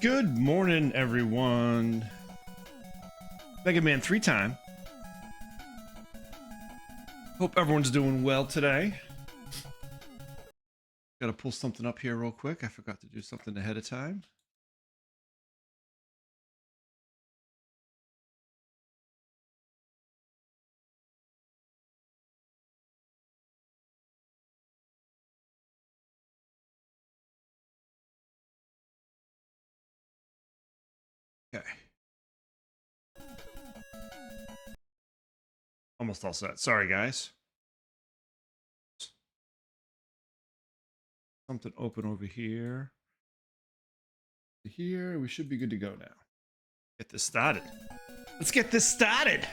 Good morning, everyone. Mega Man 3 time. Hope everyone's doing well today. Gotta pull something up here real quick. I forgot to do something ahead of time. Okay. Almost all set. Sorry, guys. Something open over here. Here, we should be good to go now. Get this started. Let's get this started.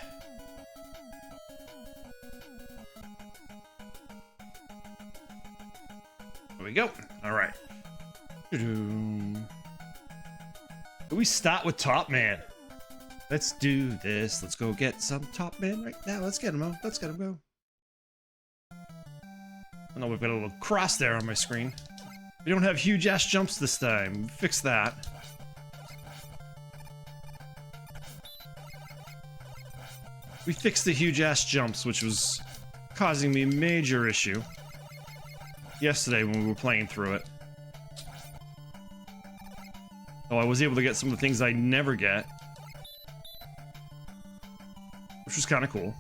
There we go. All right. We start with Top Man. Let's do this. Let's go get some Top Man right now. Let's get him. Let's get him go. I know we've got a little cross there on my screen. We don't have huge ass jumps this time. Fix that. We fixed the huge ass jumps, which was causing me a major issue yesterday when we were playing through it. Oh, I was able to get some of the things I never get, which was kind of cool.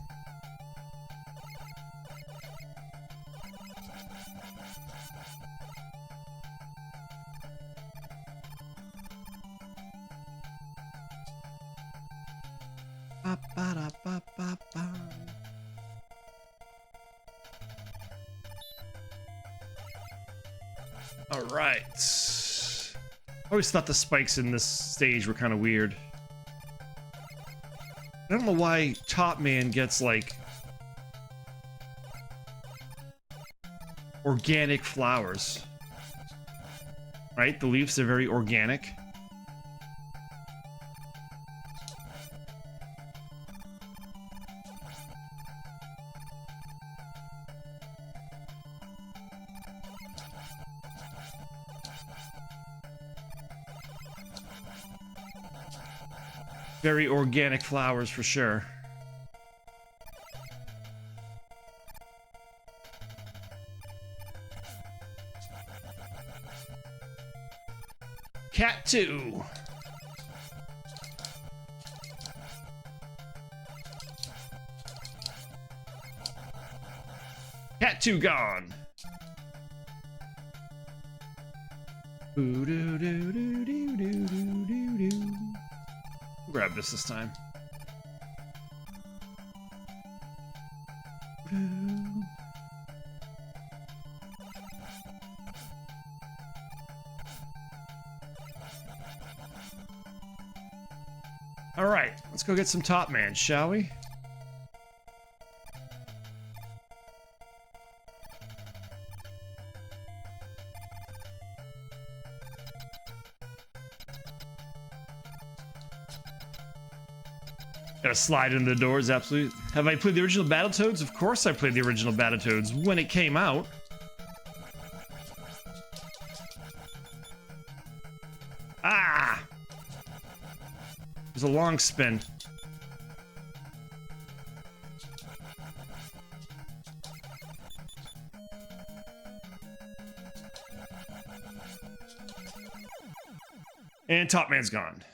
All right. I always thought the spikes in this stage were kind of weird. I don't know why Top Man gets like organic flowers. Right? The leaves are very organic. Very organic flowers for sure. Cat 2. Cat 2 gone. Boo doo doo doo doo doo doo doo doo. Grab this time. All right, let's go get some Top Man, shall we? Gotta slide into the doors, absolutely. Have I played the original Battletoads? Of course I played the original Battletoads when it came out. Ah! It was a long spin. And Top Man's gone.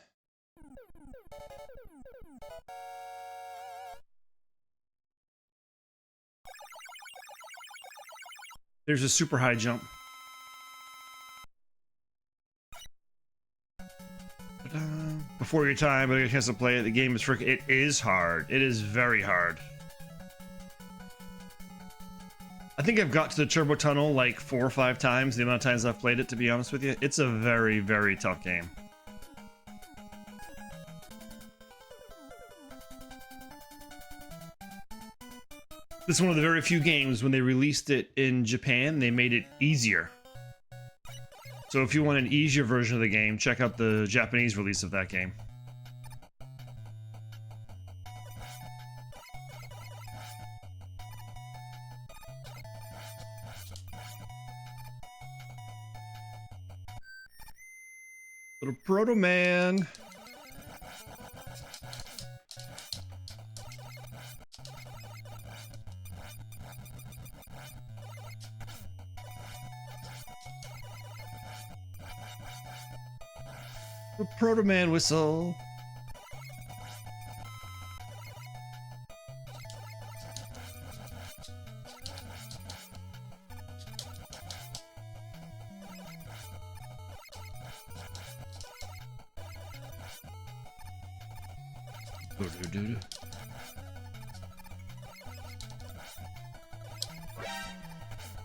There's a super high jump. Before your time, but I get a chance to play it. The game is freaking. It is hard. It is very hard. I think I've got to the Turbo Tunnel like 4 or 5 times, the amount of times I've played it, to be honest with you. It's a very, very tough game. This is one of the very few games when they released it in Japan, they made it easier. So if you want an easier version of the game, check out the Japanese release of that game. Little Proto Man. The Proto Man whistle.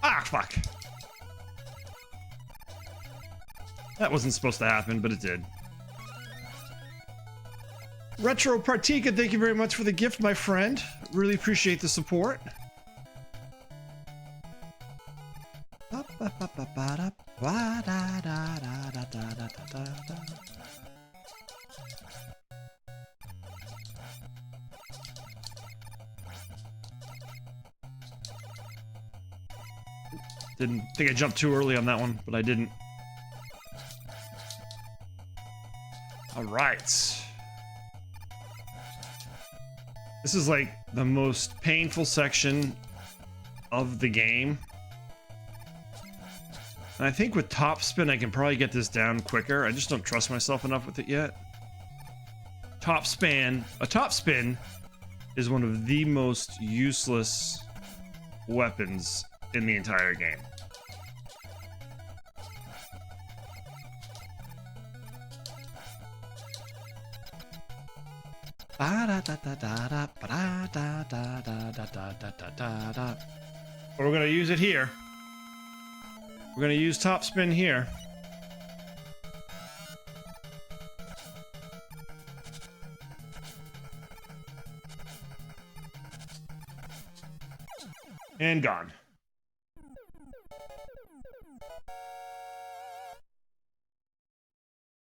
Ah, fuck. That wasn't supposed to happen, but it did. Retro Partika, thank you very much for the gift, my friend. Really appreciate the support. Didn't think I jumped too early on that one, but I didn't. All right. This is like the most painful section of the game. And I think with top spin, I can probably get this down quicker. I just don't trust myself enough with it yet. Top spin. A top spin is one of the most useless weapons in the entire game. But we're gonna use it here. We're gonna use top spin here. And gone.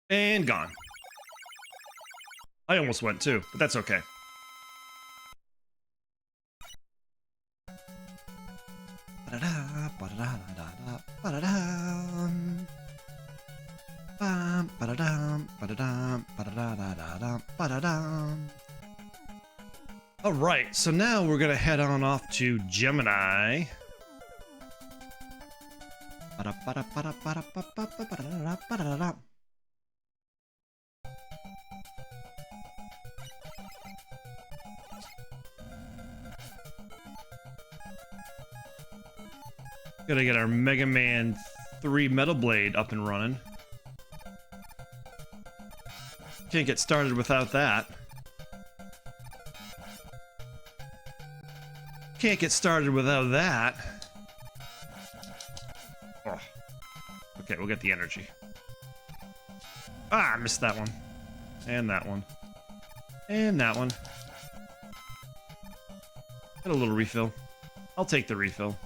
And gone. I almost went too, but that's okay. All right, so now we're gonna head on off to Gemini. Gotta get our Mega Man 3 Metal Blade up and running. Can't get started without that. Can't get started without that. Oh. Okay, we'll get the energy. Ah, I missed that one. And that one. And that one. Get a little refill. I'll take the refill.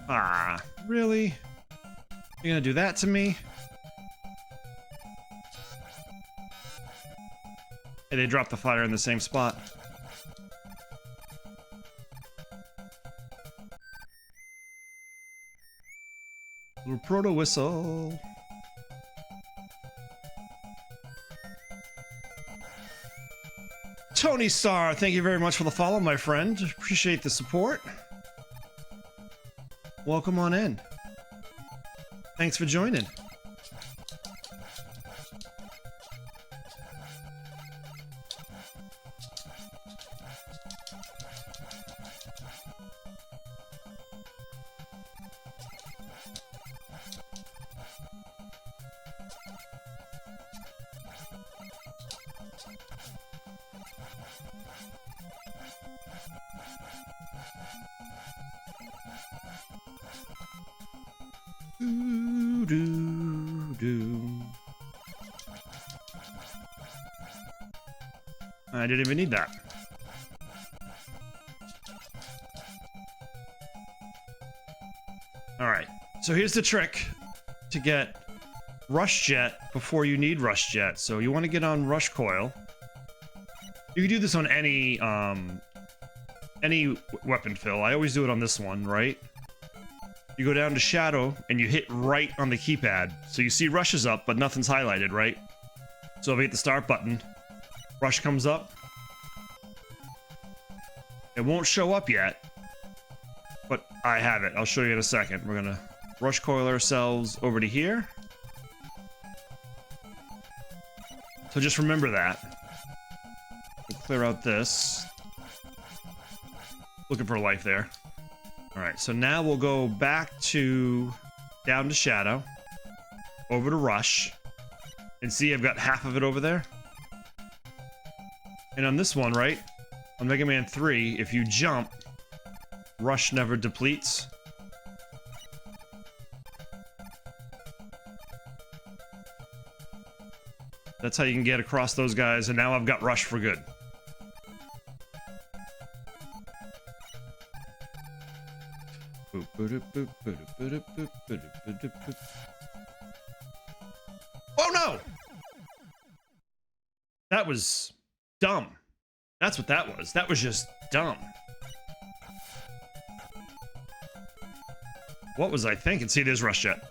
Ah, really? You're gonna do that to me? Hey, they dropped the fire in the same spot. Little proto whistle. Tony Star, thank you very much for the follow, my friend. Appreciate the support. Welcome on in. Thanks for joining. I didn't even need that. All right, so here's the trick to get Rush Jet before you need Rush Jet. So you want to get on Rush Coil. You can do this on any weapon fill. I always do it on this one, right? You go down to Shadow and you hit right on the keypad. So you see Rush is up, but nothing's highlighted, right? So if I hit the start button, Rush comes up. It won't show up yet, but I have it. I'll show you in a second. We're gonna Rush Coil ourselves over to here. So just remember that. We'll clear out this. Looking for life there. All right, so now we'll go back to down to Shadow, over to Rush, and see I've got half of it over there. And on this one, right, on Mega Man 3, if you jump, Rush never depletes. That's how you can get across those guys, and now I've got Rush for good. Oh no! That was dumb. That's what that was. That was just dumb. What was I thinking? See, there's Rush Jet.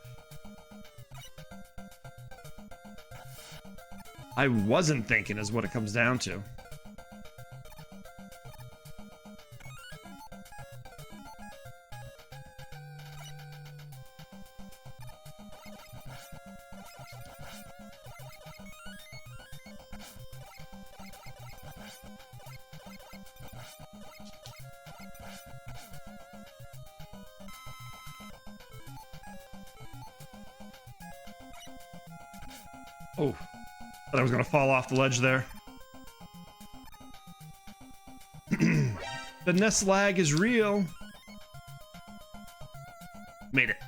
I wasn't thinking is what it comes down to. Oh, thought I was gonna fall off the ledge there. The nest lag is real. Made it.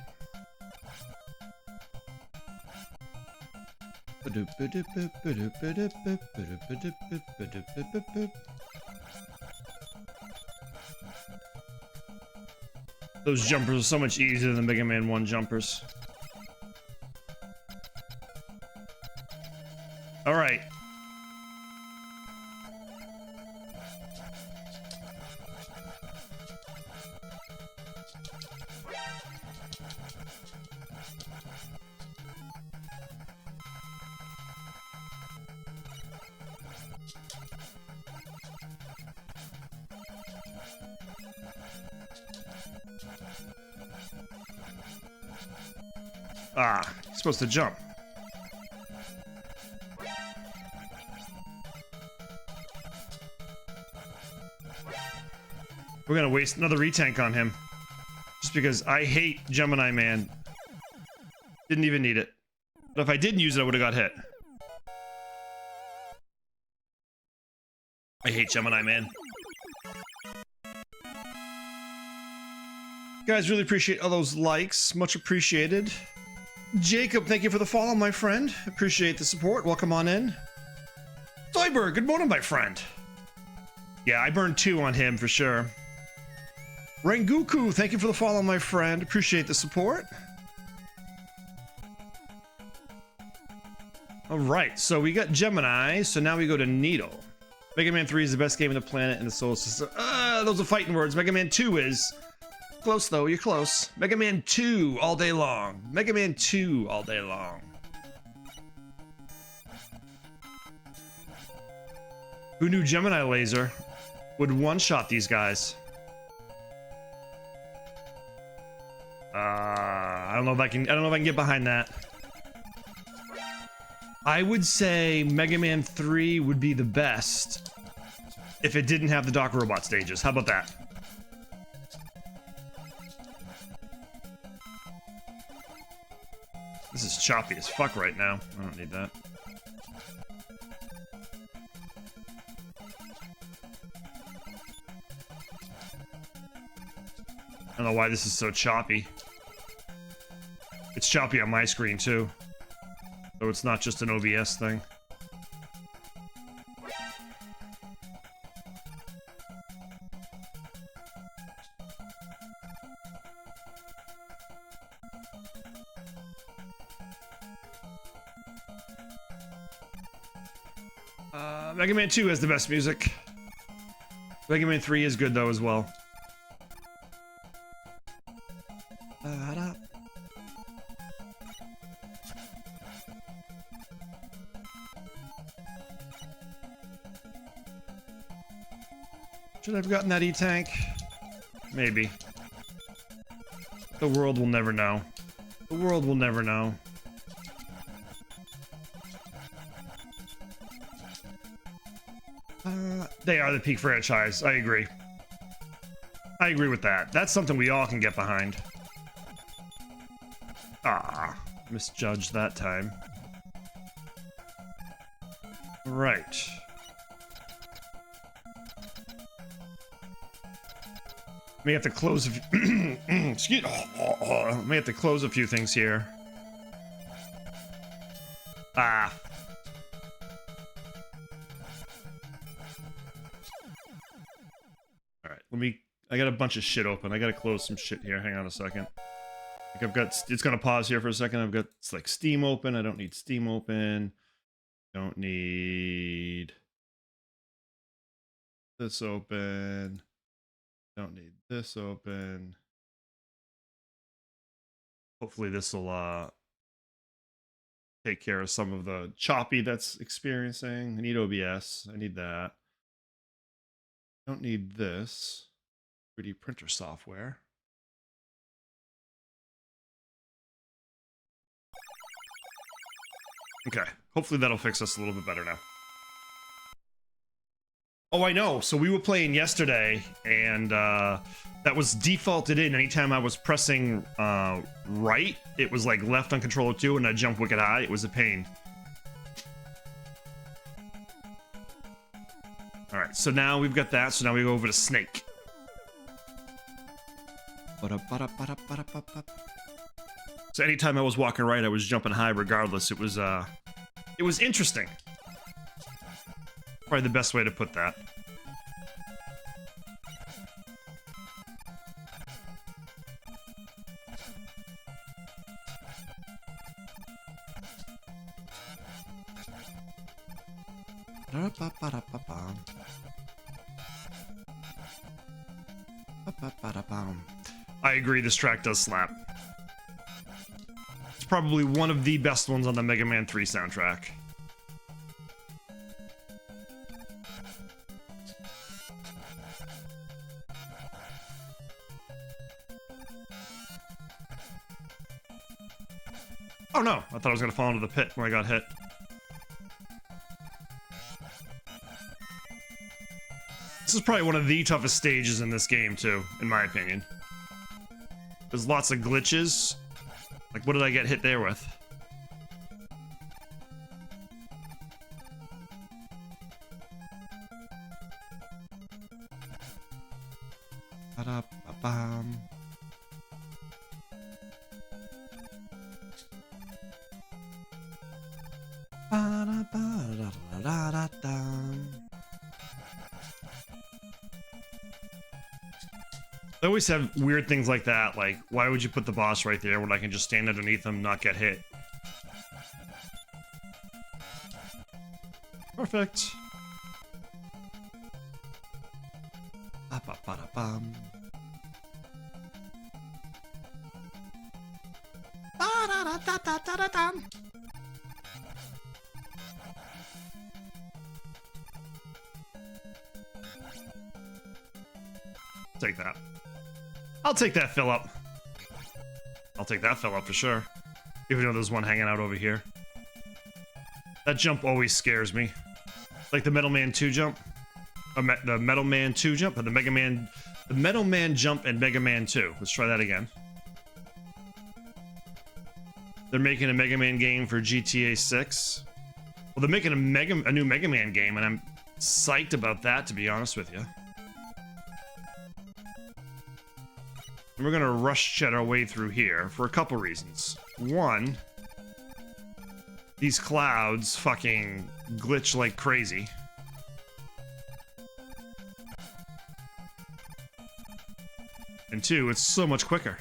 Those jumpers are so much easier than Mega Man 1 jumpers. All right. Ah, supposed to jump. We're gonna waste another retank on him. Just because I hate Gemini Man. Didn't even need it. But if I didn't use it, I would have got hit. I hate Gemini Man. Guys, really appreciate all those likes. Much appreciated. Jacob, thank you for the follow, my friend. Appreciate the support. Welcome on in. Zoidberg, good morning, my friend. Yeah, I burned 2 on him for sure. Rengoku, thank you for the follow, my friend. Appreciate the support. All right, so we got Gemini, so now we go to Needle. Mega Man 3 is the best game on the planet in the solar system. Those are fighting words. Mega Man 2 is... Close, though. You're close. Mega Man 2 all day long. Mega Man 2 all day long. Who knew Gemini Laser would one-shot these guys? I don't know if I can get behind that. I would say Mega Man 3 would be the best if it didn't have the Doc Robot stages. How about that? This is choppy as fuck right now. I don't need that. I don't know why this is so choppy. It's choppy on my screen too. So it's not just an OBS thing. Mega Man 2 has the best music. Mega Man 3 is good though as well. Should I have gotten that E-Tank? Maybe. The world will never know. The world will never know. They are the peak franchise. I agree. I agree with that. That's something we all can get behind. Ah, misjudged that time. Right. May have to close a few excuse may have to close a few things here. Ah. Alright, I got a bunch of shit open. I gotta close some shit here. Hang on a second. Like I've got, it's gonna pause here for a second. I've got, it's like Steam open. I don't need Steam open. Don't need this open. Don't need this open. Hopefully this will take care of some of the choppy that's experiencing. I need OBS. I need that. Don't need this 3D printer software. Okay, hopefully that'll fix us a little bit better now. Oh, I know. So we were playing yesterday, and that was defaulted in. Anytime I was pressing right, it was like left on controller 2, and I jumped wicked high. It was a pain. All right, so now we've got that. So now we go over to Snake. So anytime I was walking right, I was jumping high regardless. It was interesting. Probably the best way to put that. I agree, this track does slap. It's probably one of the best ones on the Mega Man 3 soundtrack. Oh no, I thought I was gonna fall into the pit when I got hit. This is probably one of the toughest stages in this game too, in my opinion. There's lots of glitches. Like, what did I get hit there with? Ba-da-ba-bam. They always have weird things like that, like, why would you put the boss right there when I can just stand underneath him and not get hit? Perfect. Ba-ba-ba-da-bum. Ba-da-da-da-da-da-dum. Take that. I'll take that fill up. I'll take that fill up for sure. Even though there's one hanging out over here. That jump always scares me. Like the Metal Man 2 jump. The Metal Man 2 jump, or the Mega Man... The Metal Man jump and Mega Man 2. Let's try that again. They're making a Mega Man game for GTA 6. Well, they're making a new Mega Man game, and I'm psyched about that, to be honest with you. And we're gonna rush our way through here for a couple reasons. One, these clouds fucking glitch like crazy. And two, it's so much quicker.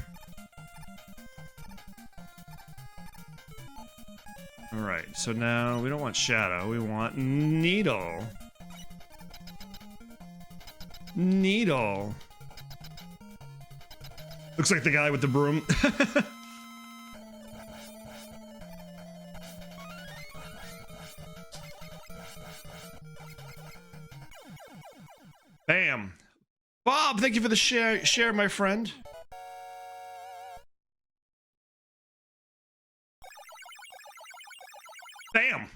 Alright. So now we don't want Shadow, we want Needle. Needle. Looks like the guy with the broom. Bam. Bob, thank you for the share, my friend. Bam.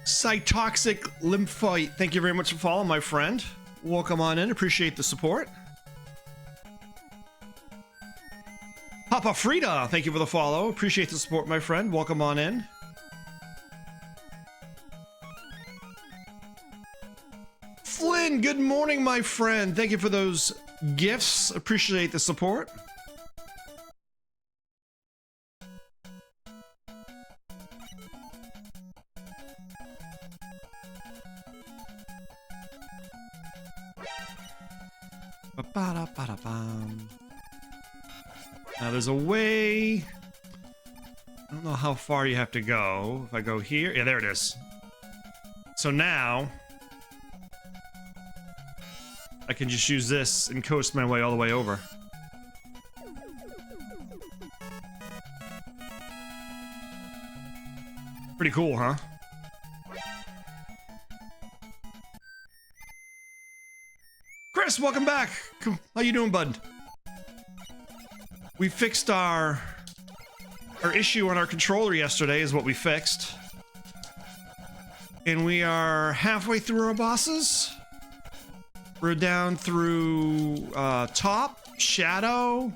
Cytoxic Lymphoid, thank you very much for following, my friend. Welcome on in, appreciate the support. Papa Frida, thank you for the follow. Appreciate the support, my friend. Welcome on in. Flynn, good morning, my friend. Thank you for those gifts. Appreciate the support. Ba-ba-da-ba-da-bum. Now there's a way. I don't know how far you have to go. If I go here, yeah, there it is. So now I can just use this and coast my way all the way over. Pretty cool, huh? Chris, welcome back. How you doing, bud? We fixed our issue on our controller yesterday is what we fixed. And we are halfway through our bosses. We're down through Top, Shadow,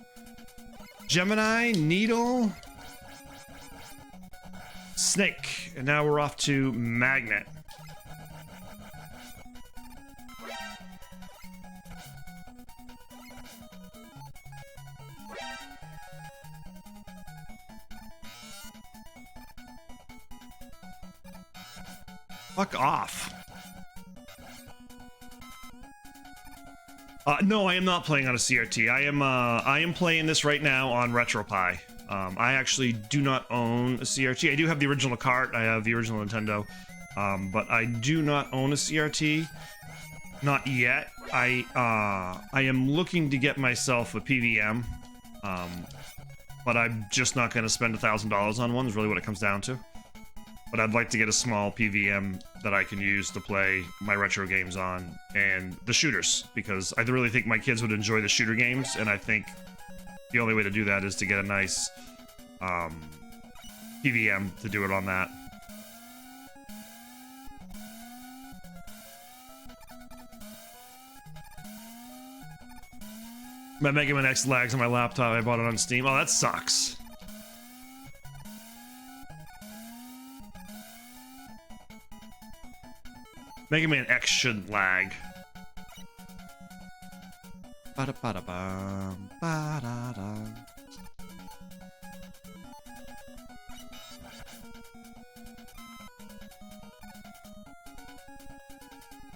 Gemini, Needle, Snake, and now we're off to Magnet. Fuck off. No, I am not playing on a CRT. I am playing this right now on RetroPie. I actually do not own a CRT. I do have the original cart. I have the original Nintendo, but I do not own a CRT. Not yet. I am looking to get myself a PVM, but I'm just not going to spend $1,000 on one. Is really what it comes down to. But I'd like to get a small PVM that I can use to play my retro games on and the shooters, because I really think my kids would enjoy the shooter games, and I think the only way to do that is to get a nice PVM to do it on that. My Mega Man X lags on my laptop. I bought it on Steam. Oh, that sucks. Mega Man X shouldn't lag. Ba-da-ba-da-bum, ba-da-da.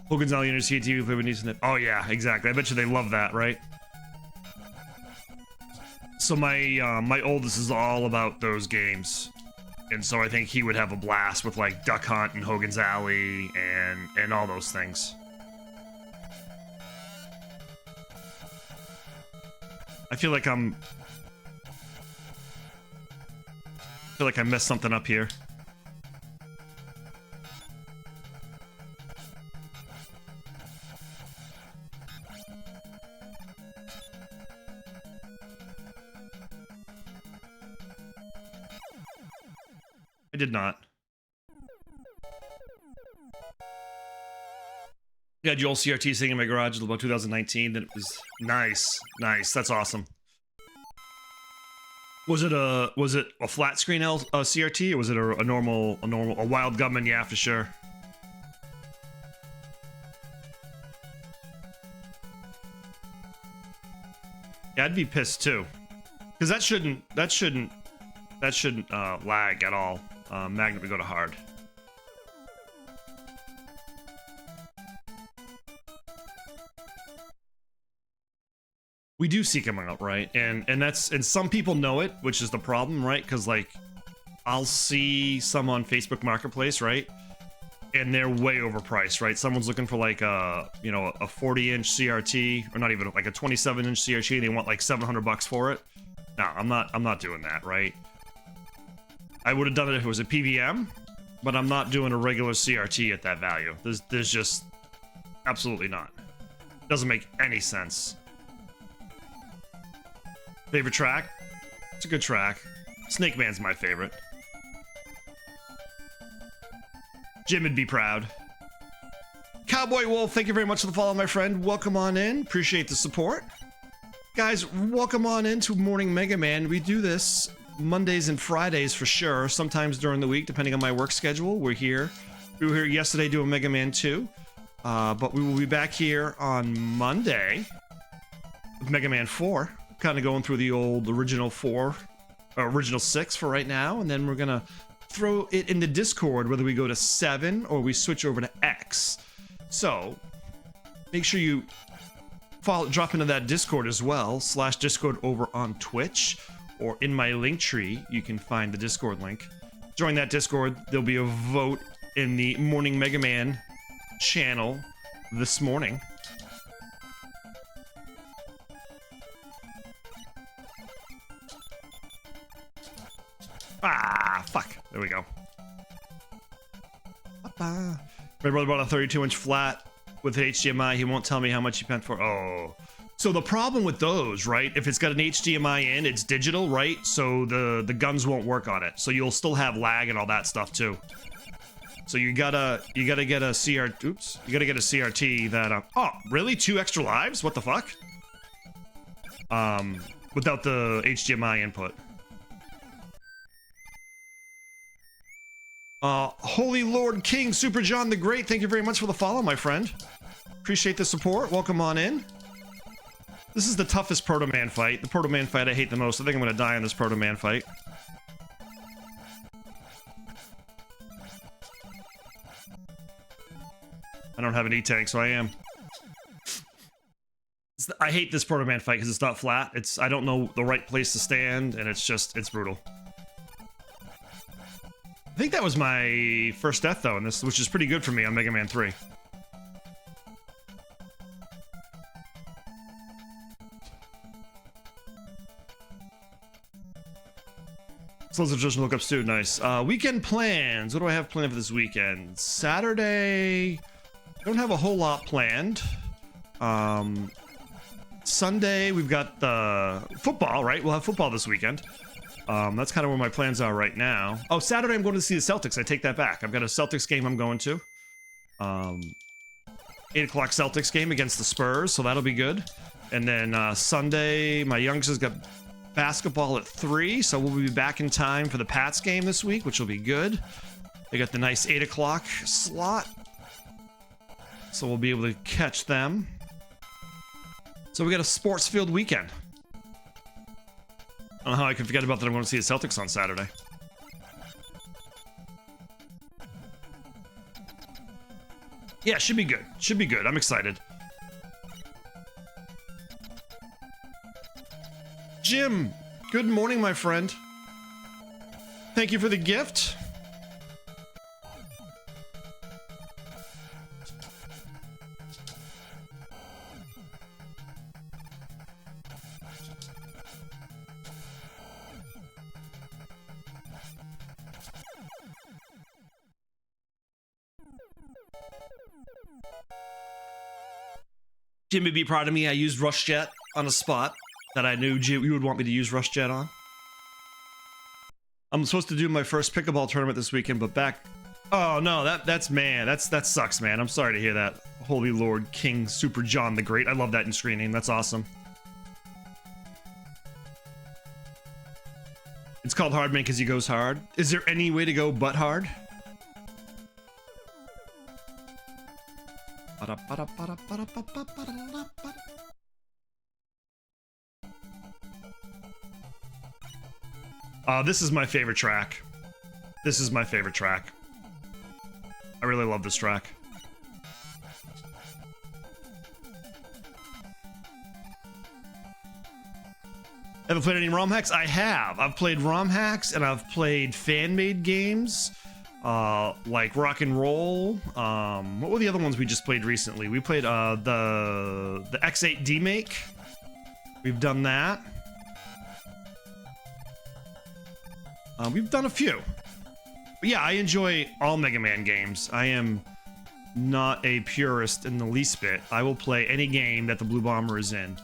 Hogan's Alley University TV play with niece and oh yeah, exactly. I bet you they love that, right? So my my oldest is all about those games. And so I think he would have a blast with like Duck Hunt and Hogan's Alley and all those things. I feel like I messed something up here. I did not. Yeah, Joel CRT sitting in my garage until about 2019. Then it was nice, nice. That's awesome. Was it a flat screen CRT, or was it a normal Wild Gunman? Yeah, for sure. Yeah, I'd be pissed too, because that shouldn't lag at all. Magnet would go to hard. we do seek them out, right? And some people know it, which is the problem, right? Because like I'll see some on Facebook Marketplace, right? And they're way overpriced, right? Someone's looking for like a, you know, a 40-inch CRT, or not even like a 27-inch CRT, and they want like $700 for it. No, I'm not doing that, right? I would have done it if it was a PVM, but I'm not doing a regular CRT at that value. There's just absolutely not. Doesn't make any sense. Favorite track? It's a good track. Snake Man's my favorite. Jim would be proud. Cowboy Wolf, thank you very much for the follow, my friend. Welcome on in. Appreciate the support. Guys, welcome on into Morning Mega Man. We do this Mondays and Fridays for sure. Sometimes during the week, depending on my work schedule. We're here. We were here yesterday doing Mega Man 2. But we will be back here on Monday with Mega Man 4. Kind of going through the old original 6 for right now. And then we're going to throw it in the Discord, whether we go to 7 or we switch over to X. So make sure you drop into that Discord as well, /Discord over on Twitch, or in my link tree, you can find the Discord link. Join that Discord. There'll be a vote in the Morning Mega Man channel this morning. Ah, fuck. There we go. My brother bought a 32-inch flat with an HDMI. He won't tell me how much he spent for. Oh. So the problem with those, right? If it's got an HDMI in, it's digital, right? So the guns won't work on it. So you'll still have lag and all that stuff too. So you gotta get a CRT that oh, really? 2 extra lives? What the fuck? Without the HDMI input. Holy Lord King Super John the Great, thank you very much for the follow, my friend. Appreciate the support. Welcome on in. This is the toughest Proto Man fight. The Proto Man fight I hate the most. I think I'm gonna die in this Proto Man fight. I don't have an E-tank, so I am. I hate this Proto Man fight because it's not flat. I don't know the right place to stand, and it's brutal. I think that was my first death though in this, which is pretty good for me on Mega Man 3. Slows of Judgment lookups too, nice. Weekend plans. What do I have planned for this weekend? Saturday, I don't have a whole lot planned. Sunday, we've got the football, right? We'll have football this weekend. That's kind of where my plans are right now. Oh, Saturday I'm going to see the Celtics. I take that back. I've got a Celtics game I'm going to. 8 o'clock Celtics game against the Spurs, so that'll be good. And then Sunday, my youngsters got basketball at 3, so we'll be back in time for the Pats game this week, which will be good. They got the nice 8 o'clock slot, so we'll be able to catch them. So we got a sports-filled weekend. I don't know how I can forget about that. I'm going to see the Celtics on Saturday. Yeah, should be good. Should be good. I'm excited. Jim, good morning, my friend. Thank you for the gift. Jim would be proud of me. I used Rush Jet on a spot that I knew you would want me to use Rush Jet on. I'm supposed to do my first pickleball tournament this weekend, but back... Oh, no, that's man. That sucks, man. I'm sorry to hear that. Holy Lord King Super John the Great. I love that in screening. That's awesome. It's called Hardman because he goes hard. Is there any way to go but hard? This is my favorite track. This is my favorite track. I really love this track. Have I played any ROM hacks? I have. I've played ROM hacks and I've played fan-made games, like Rock and Roll. What were the other ones we just played recently? We played the X8 demake. We've done that. We've done a few. But yeah, I enjoy all Mega Man games. I am not a purist in the least bit. I will play any game that the Blue Bomber is in.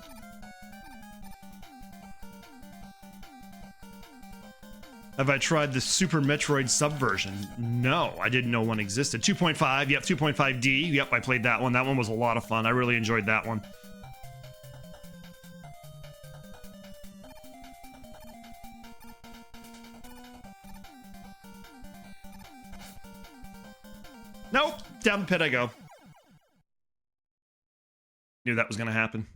Have I tried the Super Metroid subversion? No, I didn't know one existed. 2.5, yep, 2.5D. Yep, I played that one. That one was a lot of fun. I really enjoyed that one. Nope, down the pit I go. Knew that was gonna happen.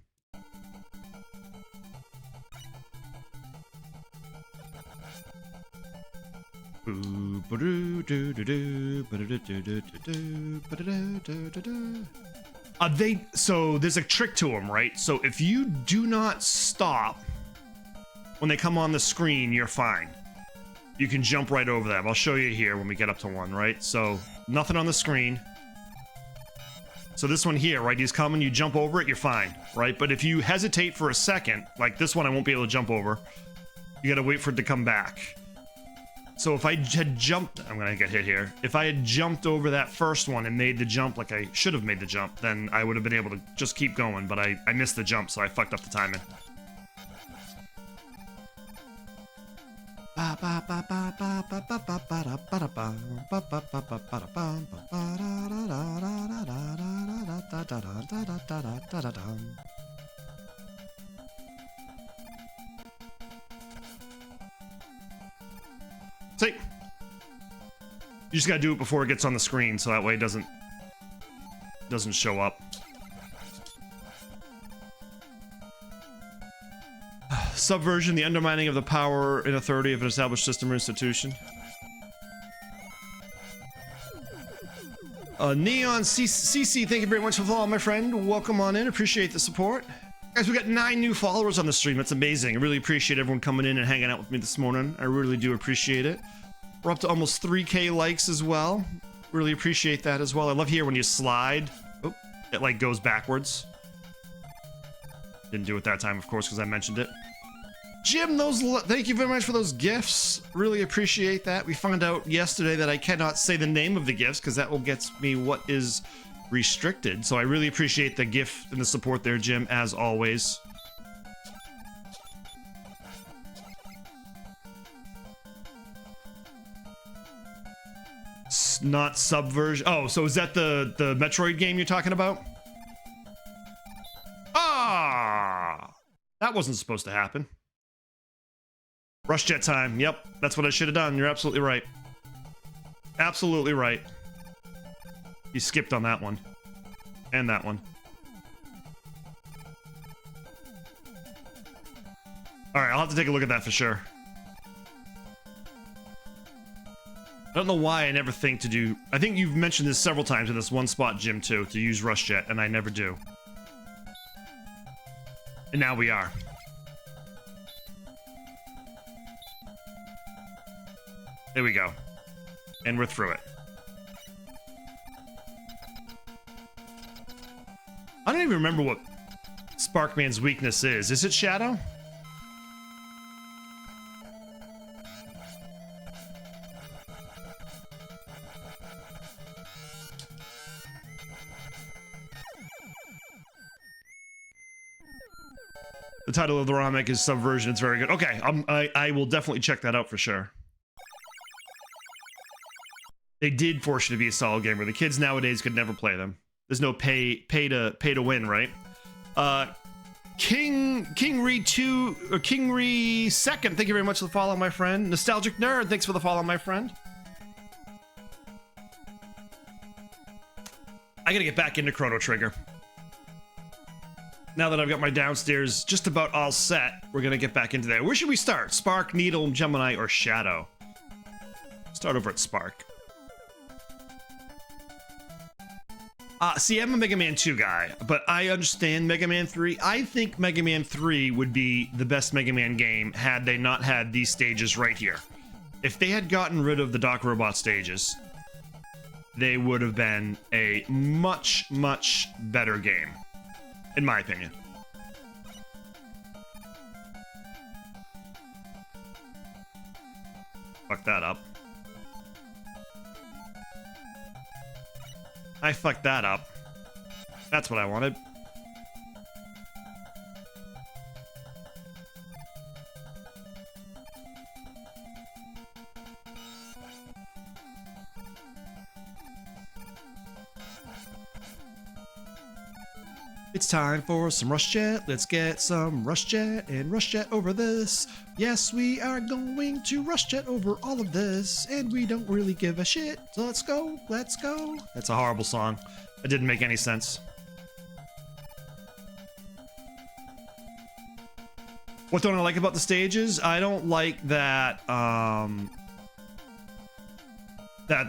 So there's a trick to them, right? So if you do not stop when they come on the screen, you're fine. You can jump right over them. I'll show you here when we get up to one, right? So nothing on the screen. So this one here, right? He's coming, you jump over it, you're fine, right? But if you hesitate for a second, like this one I won't be able to jump over. You gotta wait for it to come back. So if I had jumped, I'm gonna get hit here. If I had jumped over that first one and made the jump like I should have made the jump, then I would have been able to just keep going, but I missed the jump, so I fucked up the timing. See? You just gotta do it before it gets on the screen, so that way it doesn't show up. Subversion, the undermining of the power and authority of an established system or institution. Neon CC, thank you very much for following, my friend. Welcome on in, appreciate the support. Guys, we got 9 new followers on the stream. That's amazing. I really appreciate everyone coming in and hanging out with me this morning. I really do appreciate it. We're up to almost 3K likes as well. Really appreciate that as well. I love here when you slide. Oh, it like goes backwards. Didn't do it that time, of course, because I mentioned it. Jim, thank you very much for those gifts. Really appreciate that. We found out yesterday that I cannot say the name of the gifts because that will get me what is restricted. So I really appreciate the gift and the support there, Jim, as always. Not subversion. Oh, so is that the Metroid game you're talking about? Ah, that wasn't supposed to happen. Rush jet time. Yep, that's what I should have done. You're absolutely right. Absolutely right. You skipped on that one. And that one. Alright, I'll have to take a look at that for sure. I don't know why I never think to do... I think you've mentioned this several times in this one spot, Jim, too, to use Rush Jet, and I never do. And now we are. There we go. And we're through it. I don't even remember what Sparkman's weakness is. Is it Shadow? The title of the ROM is Subversion. It's very good. Okay, I will definitely check that out for sure. They did force you to be a solid gamer. The kids nowadays could never play them. There's no pay to win, right? King Re 2 or King Re 2nd, thank you very much for the follow, my friend. Nostalgic Nerd, thanks for the follow, my friend. I gotta get back into Chrono Trigger. Now that I've got my downstairs just about all set, we're gonna get back into there. Where should we start? Spark, Needle, Gemini, or Shadow? Start over at Spark. See, I'm a Mega Man 2 guy, but I understand Mega Man 3. I think Mega Man 3 would be the best Mega Man game had they not had these stages right here. If they had gotten rid of the Doc Robot stages, they would have been a much, much better game, in my opinion. Fuck that up. I fucked that up. That's what I wanted. It's time for some Rush Jet. Let's get some Rush Jet and Rush Jet over this. Yes, we are going to Rush Jet over all of this, and we don't really give a shit. So let's go, let's go. That's a horrible song. It didn't make any sense. What don't I like about the stages? I don't like that, that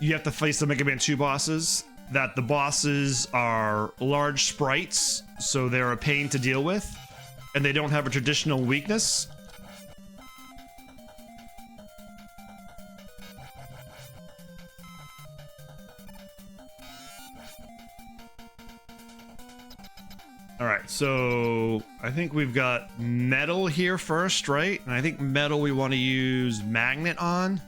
you have to face the Mega Man 2 bosses. That the bosses are large sprites, so they're a pain to deal with, and they don't have a traditional weakness. All right, so I think we've got metal here first, right? And I think metal we want to use magnet on.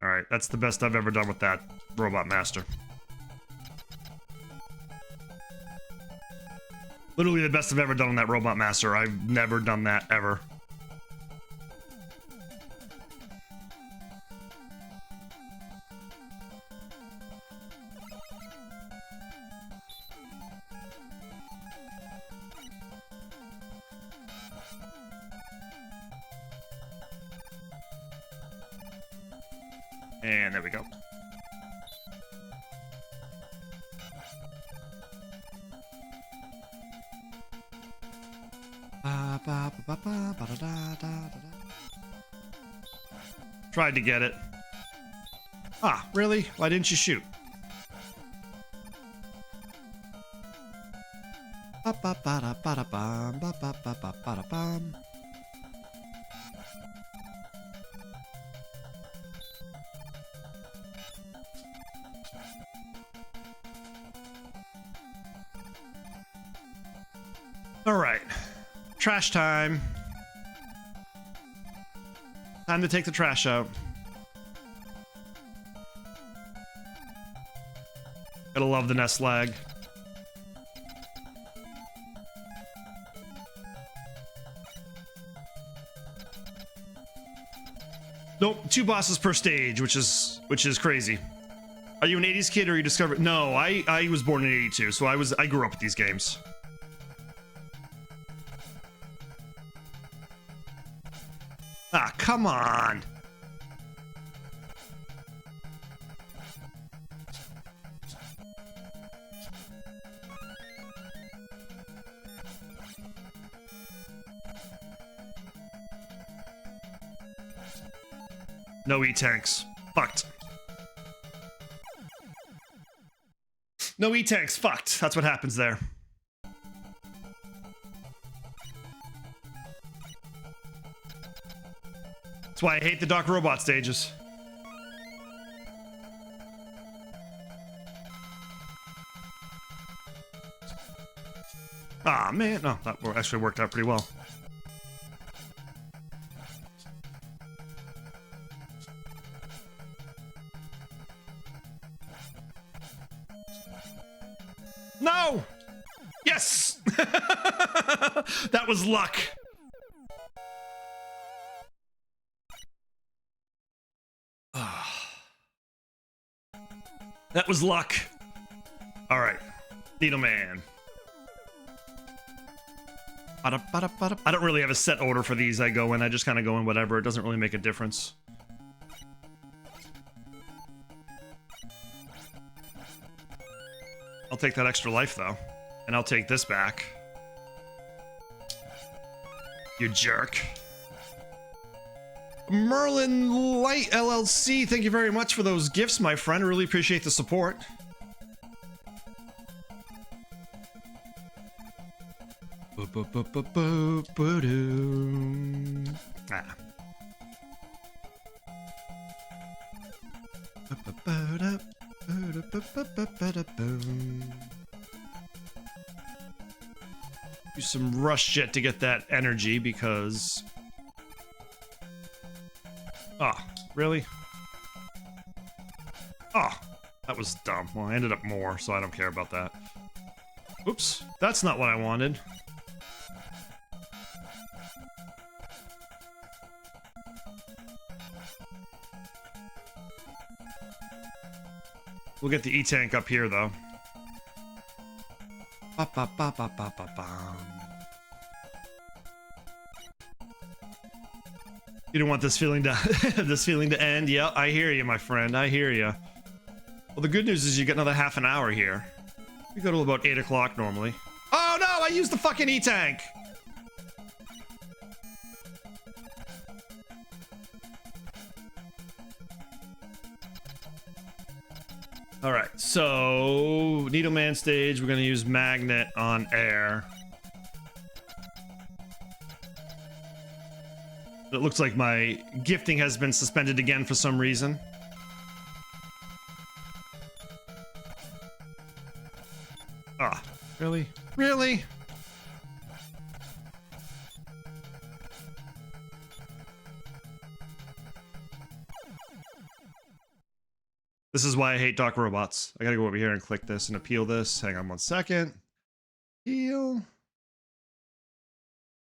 All right, that's the best I've ever done with that Robot Master. Literally the best I've ever done on that Robot Master. I've never done that ever. And there we go. Tried to get it. Ah, really? Why didn't you shoot? All right, trash time. Time to take the trash out. Gotta love the nest lag. Nope, 2 bosses per stage, which is crazy. Are you an 80s kid or you discovered? No, I was born in 82, so I grew up with these games. Ah, come on. No E-tanks. Fucked. No E-tanks. Fucked. That's what happens there. That's why I hate the Doc Robot stages. Ah, man. No, that actually worked out pretty well. No! Yes! That was luck. That was luck. All right, Needle Man. I don't really have a set order for these. I just kind of go in whatever. It doesn't really make a difference. I'll take that extra life though. And I'll take this back. You jerk. Merlin Light LLC, thank you very much for those gifts, my friend. Really appreciate the support. Ah. Use some rush jet to get that energy because... Ah, really? Ah, that was dumb. Well, I ended up more, so I don't care about that. Oops, that's not what I wanted. We'll get the E-Tank up here, though. Ba, ba, ba, ba, ba, ba, ba. You don't want this feeling to this feeling to end. Yeah, I hear you, my friend. I hear you. Well, the good news is you get another half an hour here. We go to about 8 o'clock normally. Oh no! I used the fucking E-Tank. All right, so Needleman stage. We're gonna use magnet on air. It looks like my gifting has been suspended again for some reason. Ah, really? Really? This is why I hate Doc Robots. I gotta go over here and click this and appeal this. Hang on one second. Appeal.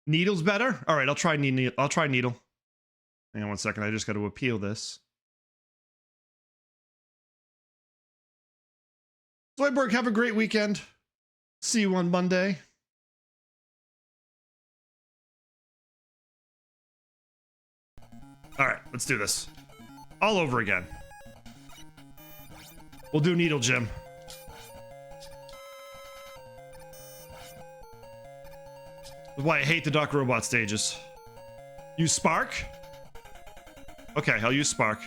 Needle's better? All right, I'll try needle. I'll try needle. Hang on one second. I just got to appeal this. Zoidberg, have a great weekend. See you on Monday. All right, let's do this. All over again. We'll do needle, Jim. That's why I hate the Doc Robot stages. Use Spark? Okay, I'll use Spark.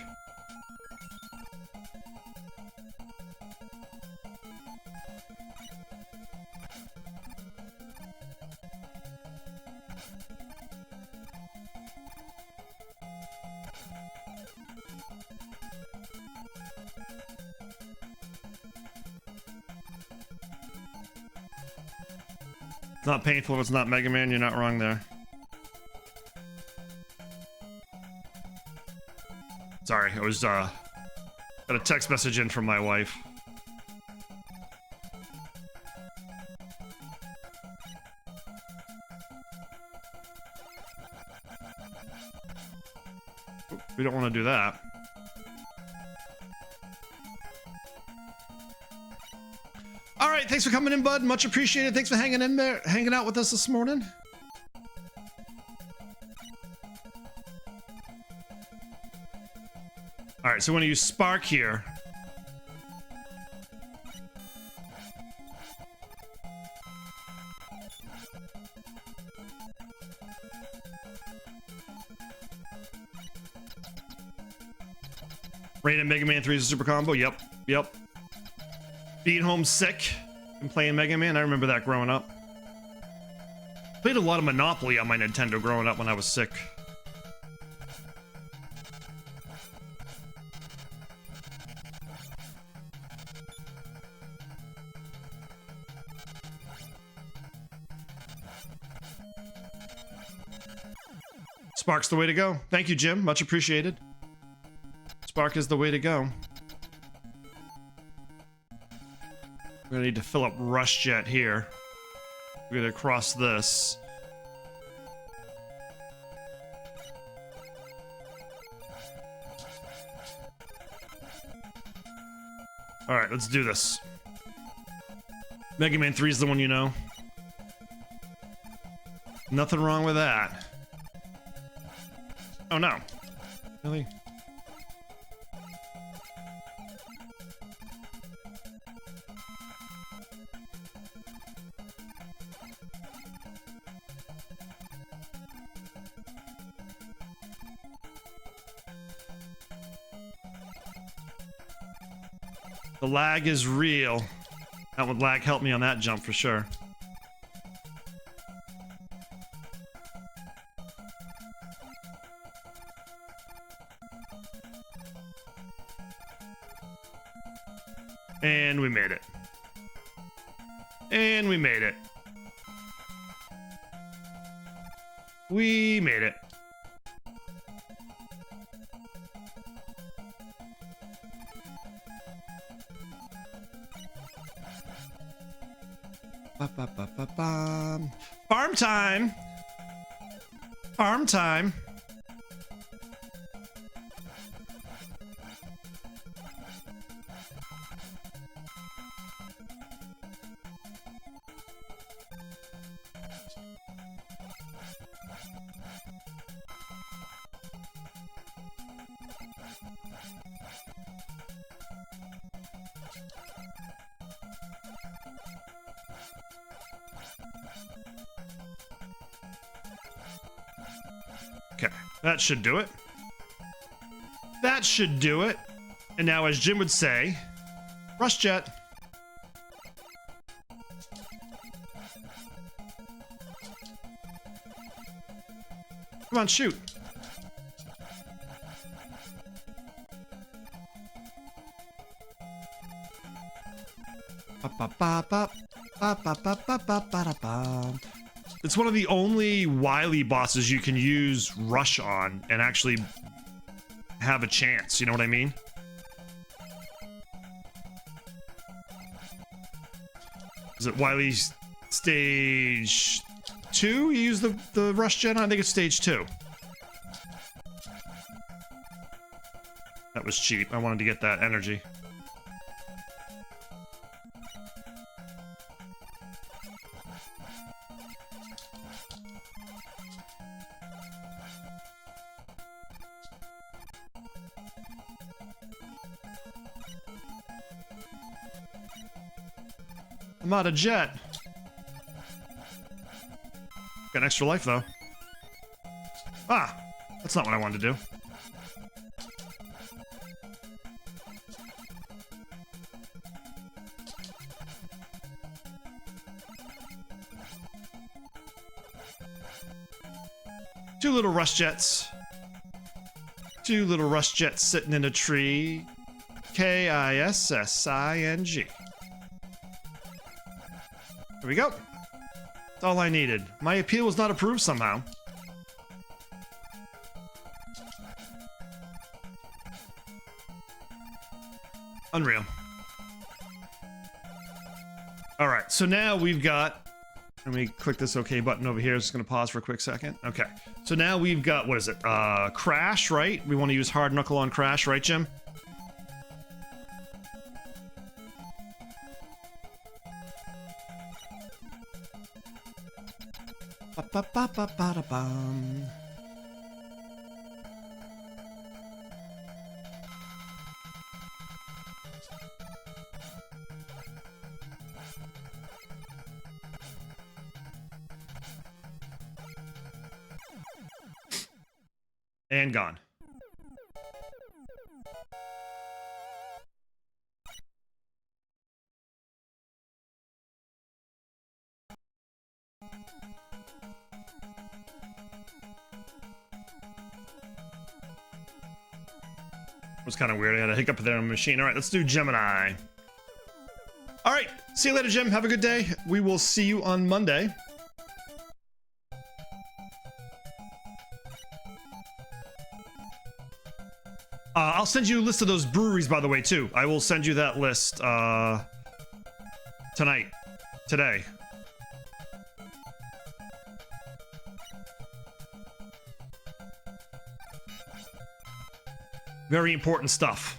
It's not painful if it's not Mega Man, you're not wrong there. Sorry, I was got a text message in from my wife. We don't want to do that. All right, thanks for coming in, bud. Much appreciated. Thanks for hanging in there, hanging out with us this morning. All right, so we're gonna use Spark here. Rain and Mega Man 3 is a super combo. Yep, yep. Being home sick and playing Mega Man. I remember that growing up. Played a lot of Monopoly on my Nintendo growing up when I was sick. Spark's the way to go. Thank you, Jim. Much appreciated. Spark is the way to go. We're gonna need to fill up Rush Jet here. We're gonna cross this. Alright, let's do this. Mega Man 3 is the one you know. Nothing wrong with that. Oh no. Really? The lag is real. That would lag help me on that jump for sure. And we made it. And we made it. We made it. Ba-ba-ba-ba-bum. Farm time. Farm time. Okay, that should do it. That should do it. And now, as Jim would say, rush jet. Come on, shoot. It's one of the only Wily bosses you can use rush on and actually have a chance, you know what I mean? Is it Wily stage 2? You use the rush jet on? I think it's stage 2. That was cheap. I wanted to get that energy. I'm out of jet. Got an extra life though. Ah, that's not what I wanted to do. Two little rush jets. Two little rush jets sitting in a tree. K-I-S-S-I-N-G. There we go. That's all I needed. My appeal was not approved somehow. Unreal. All right, so now we've got... Let me click this OK button over here. It's going to pause for a quick second. Okay, so now we've got, what is it? Crash, right? We want to use hard knuckle on Crash, right, Jim? Ba-ba-ba-ba-ba-da-bum. And gone. It was kind of weird. I had a hiccup there on the machine. All right, let's do Gemini. All right, see you later, Jim. Have a good day. We will see you on Monday. I'll send you a list of those breweries, by the way, too. I will send you that list tonight. Today. Very important stuff.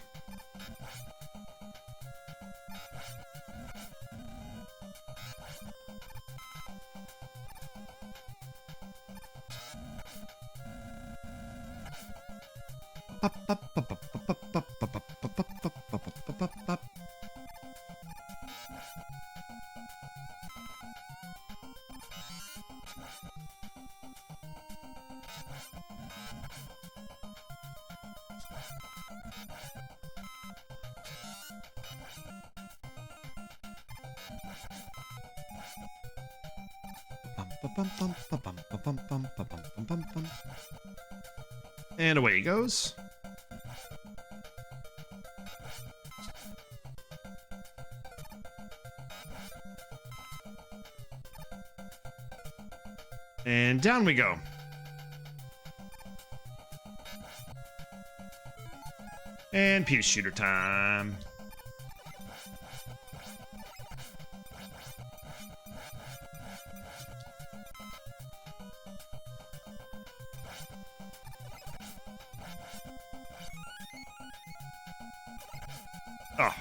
And away he goes. And down we go. And pea shooter time. Oh.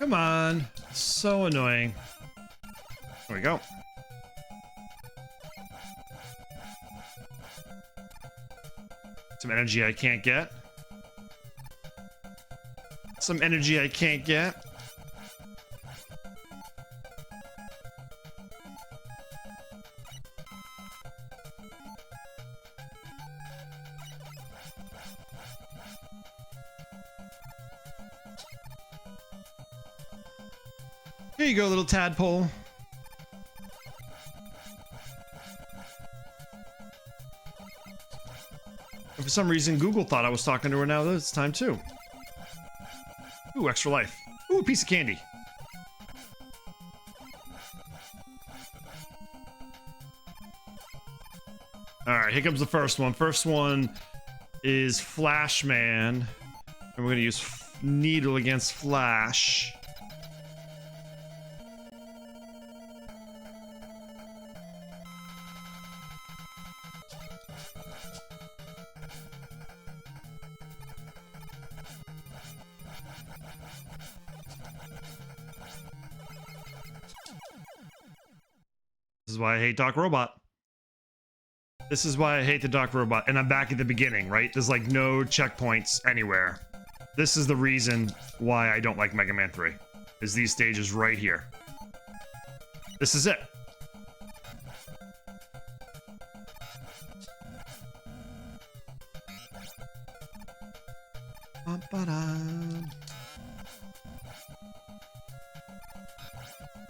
Come on. So annoying. There we go. Some energy I can't get. Some energy I can't get. Here you go, little tadpole. And for some reason, Google thought I was talking to her now this time too. Ooh, extra life. Ooh, a piece of candy. Alright, here comes the first one. First one is Flash Man. And we're gonna use Needle against Flash. This is why I hate Doc Robot. This is why I hate the Doc Robot. And I'm back at the beginning, right? There's like no checkpoints anywhere. This is the reason why I don't like Mega Man 3. Is these stages right here. This is it.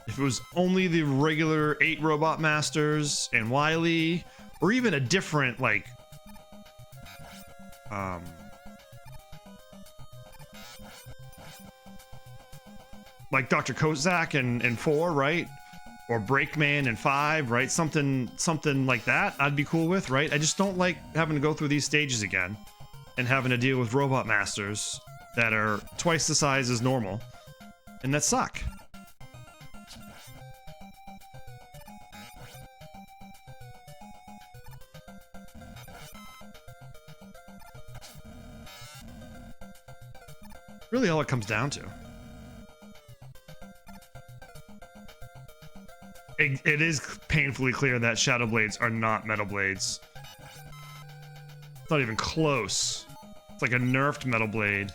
If it was only the regular 8 Robot Masters and Wily, or even a different, like, like Dr. Kozak in 4, right? Or Breakman in 5, right? Something like that I'd be cool with, right? I just don't like having to go through these stages again and having to deal with Robot Masters that are twice the size as normal and that suck. Really all it comes down to. It is painfully clear that Shadow Blades are not Metal Blades. It's not even close. It's like a nerfed Metal Blade.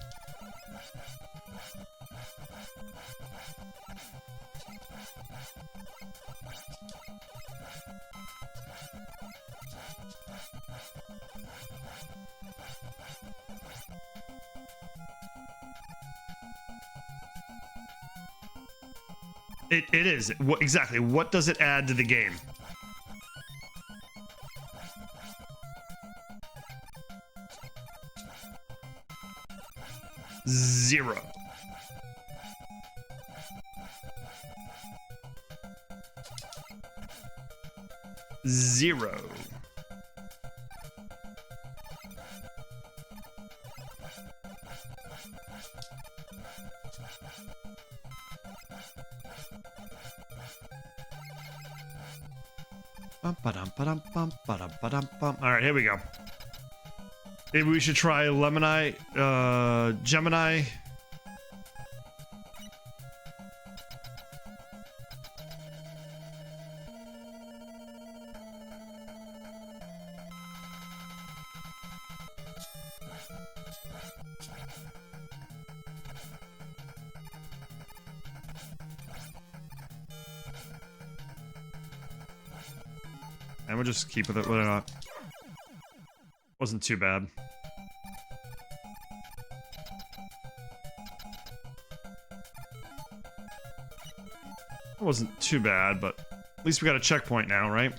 It is. What, exactly. What does it add to the game? Zero. Zero. Alright, here we go. Maybe we should try Gemini. And we'll just keep with it, whether or not. Wasn't too bad. It wasn't too bad, but at least we got a checkpoint now, right?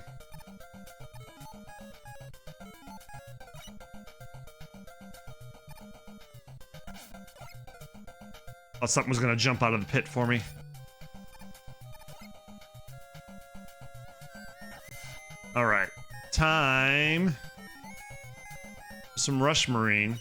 Thought something was gonna jump out of the pit for me. All right, time. Some Rush Marine.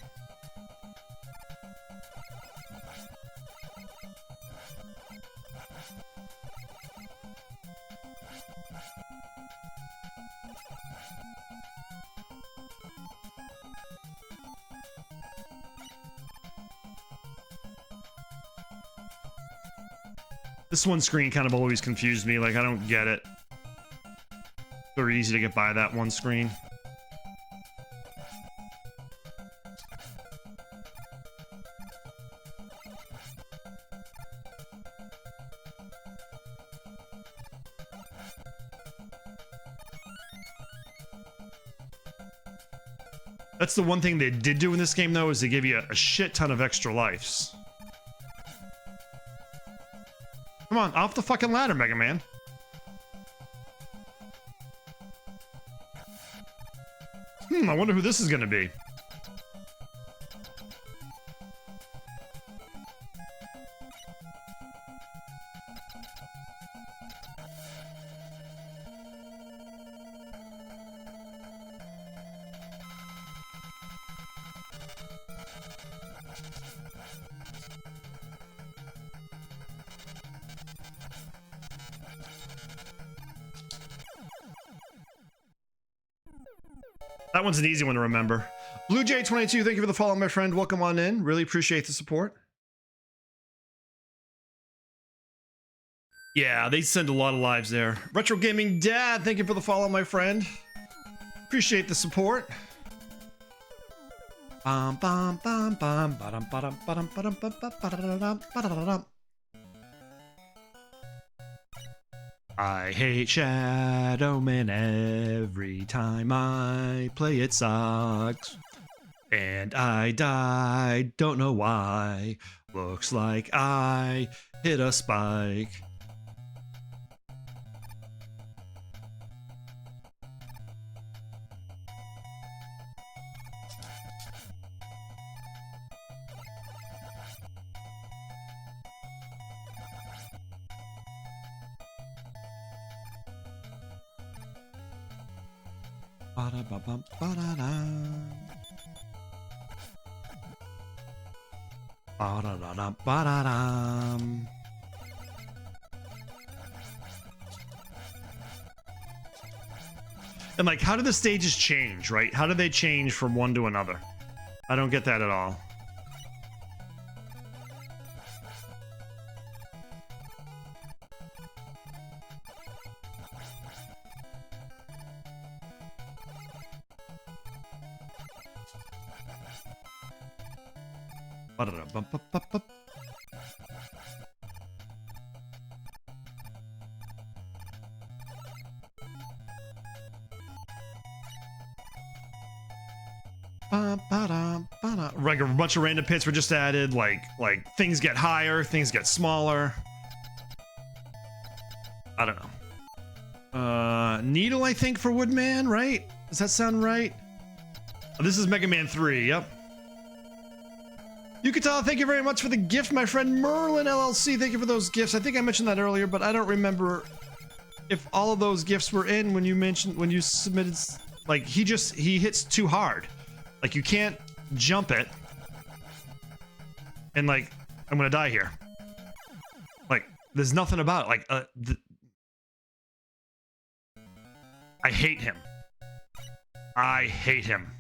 This one screen kind of always confused me. Like, I don't get it. Very easy to get by that one screen. That's the one thing they did do in this game, though, is they give you a shit ton of extra lives. Come on, off the fucking ladder, Mega Man. I wonder who this is gonna be. That one's an easy one to remember. Blue J22, thank you for the follow, my friend. Welcome on in. Really appreciate the support. Yeah, they send a lot of lives there. Retro Gaming Dad, thank you for the follow, my friend. Appreciate the support. I hate Shadow Man every time I play, it sucks. And I died, don't know why. Looks like I hit a spike. And like, how do the stages change, right? How do they change from one to another? I don't get that at all. Like a bunch of random pits were just added. Like things get higher, things get smaller. I don't know. Needle, I think, for Woodman, right? Does that sound right? Oh, this is Mega Man 3. Yep. Yukatala, thank you very much for the gift, my friend. Merlin LLC, thank you for those gifts. I think I mentioned that earlier, but I don't remember if all of those gifts were in when you submitted. Like, he hits too hard. Like, you can't jump it. And like, I'm gonna die here. Like, there's nothing about it. Like, I hate him. I hate him.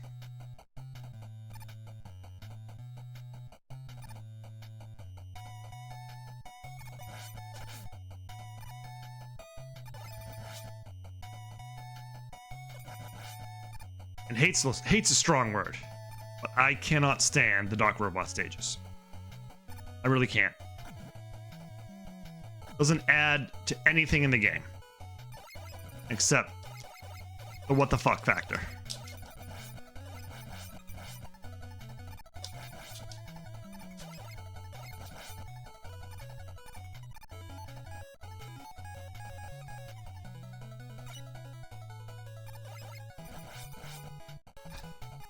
And hate's a strong word, but I cannot stand the Doc Robot stages. I really can't. Doesn't add to anything in the game, except The what the fuck factor.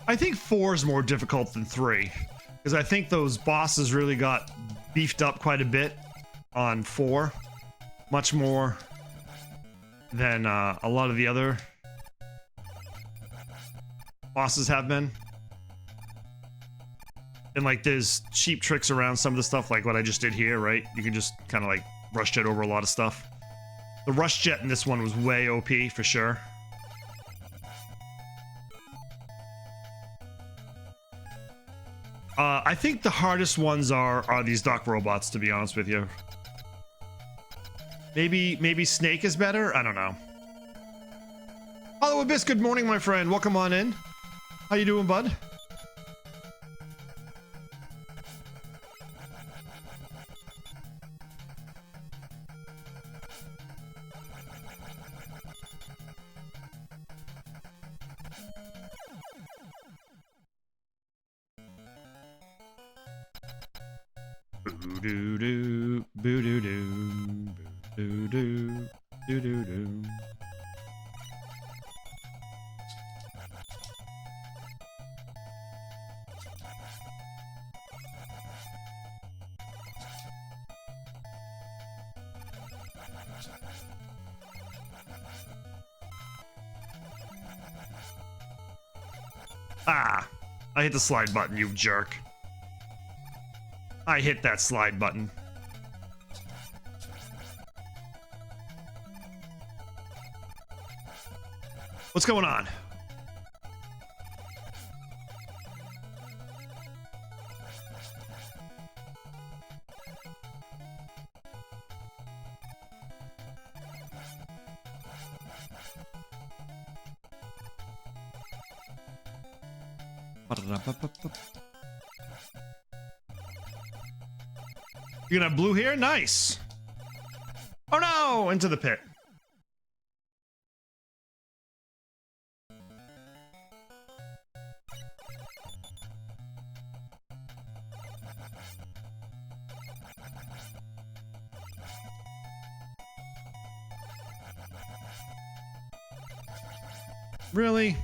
I think 4 is more difficult than 3, because I think those bosses really got beefed up quite a bit on 4, much more than a lot of the other bosses have been. And like there's cheap tricks around some of the stuff, like what I just did here, right? You can just kind of like rush jet over a lot of stuff. The rush jet in this one was way OP for sure. I think the hardest ones are these duck robots, to be honest with you. Maybe Snake is better? I don't know. Hello, Abyss. Good morning, my friend. Welcome on in. How you doing, bud? Boo-doo-doo, boo-doo-doo, boo-doo-doo, boo-doo-doo. Ah, I hit the slide button, you jerk. I hit that slide button. What's going on? You're gonna have blue here? Nice. Oh no! Into the pit. Really?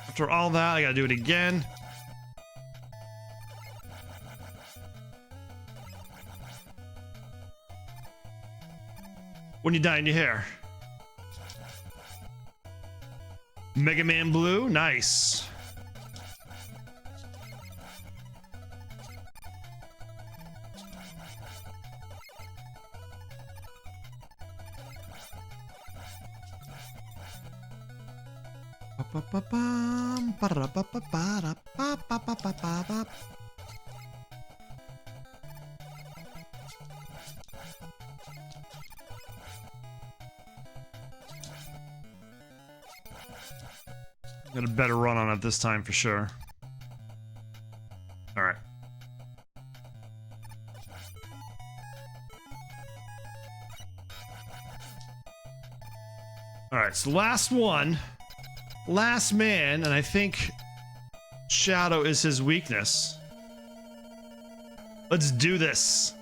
After all that, I gotta do it again. When you dye in your hair. Mega Man Blue, nice. Got a better run on it this time for sure. All right. All right, so last one. Last man, and I think Shadow is his weakness. Let's do this.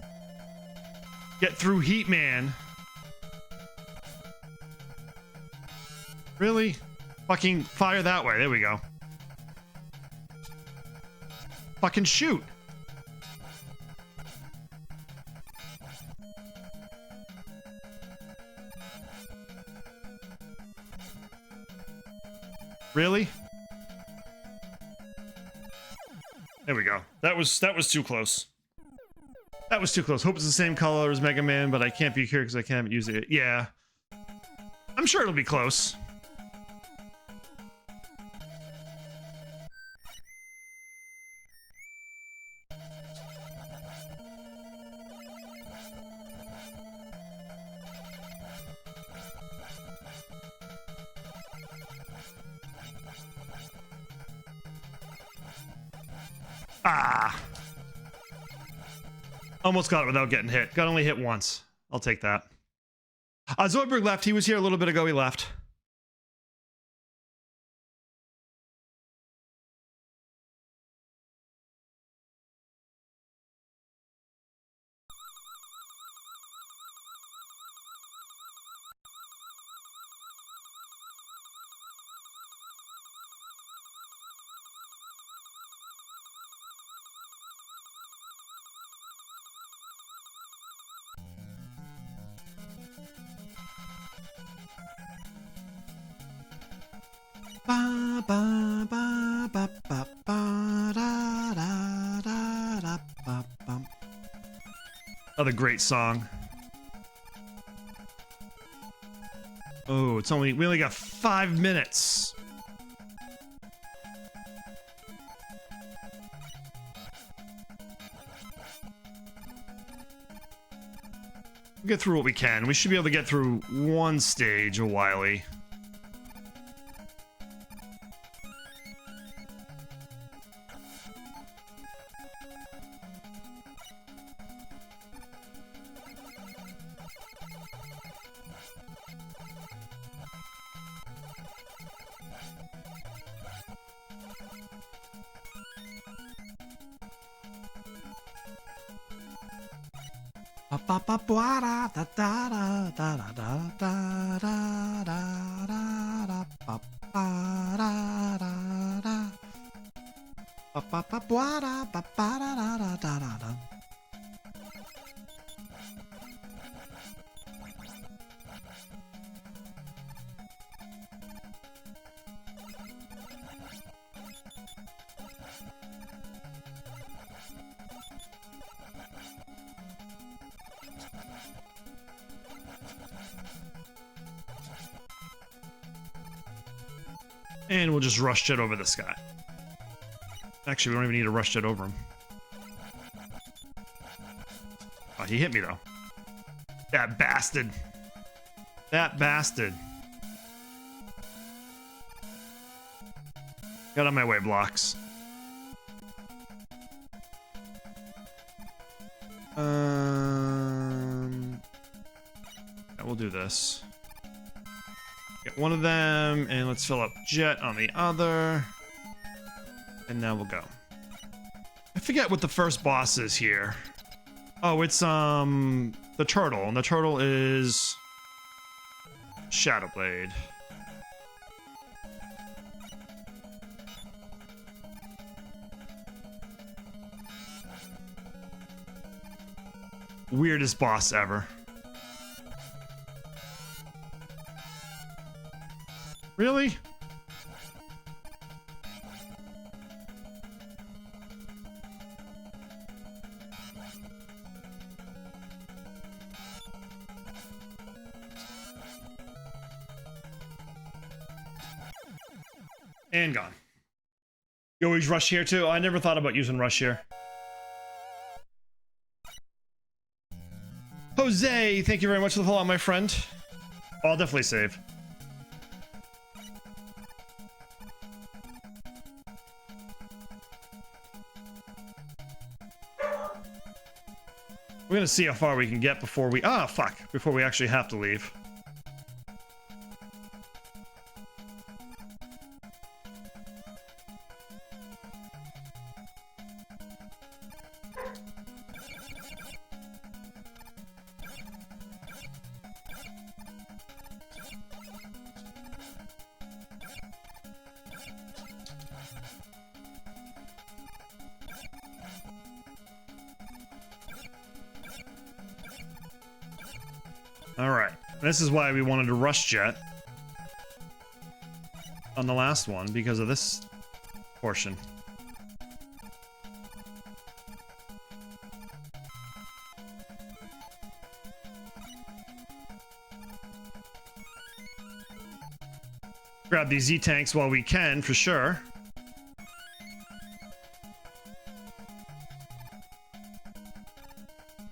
Get through Heat Man. Really? Fucking fire that way. There we go. Fucking shoot. Really? There we go. That was too close. That was too close. Hope it's the same color as Mega Man, but I can't be here because I can't use it. Yeah. I'm sure it'll be close. Ah. Almost got it without getting hit. Got only hit once. I'll take that. Zoidberg left. He was here a little bit ago. He left. Ba, ba, ba, ba, ba, ba, da, da, da, da, ba, bum. Another great song. Oh, we only got 5 minutes. We'll get through what we can. We should be able to get through one stage a whiley. And we'll just rush jet over this guy. Actually, we don't even need to rush jet over him. Oh, he hit me, though. That bastard. That bastard. Get out of my way, blocks. Yeah, we'll do this. Get one of them, and let's fill up jet on the other. And now we'll go. I forget what the first boss is here. Oh, it's the turtle, and the turtle is Shadowblade. Weirdest boss ever. Really? And gone. You always rush here too? I never thought about using rush here. Jose, thank you very much for the follow, my friend. I'll definitely save. We're gonna see how far we can get before we... Ah, fuck. Before we actually have to leave. Alright, this is why we wanted to rush jet on the last one, because of this portion. Grab these Z-tanks while we can, for sure.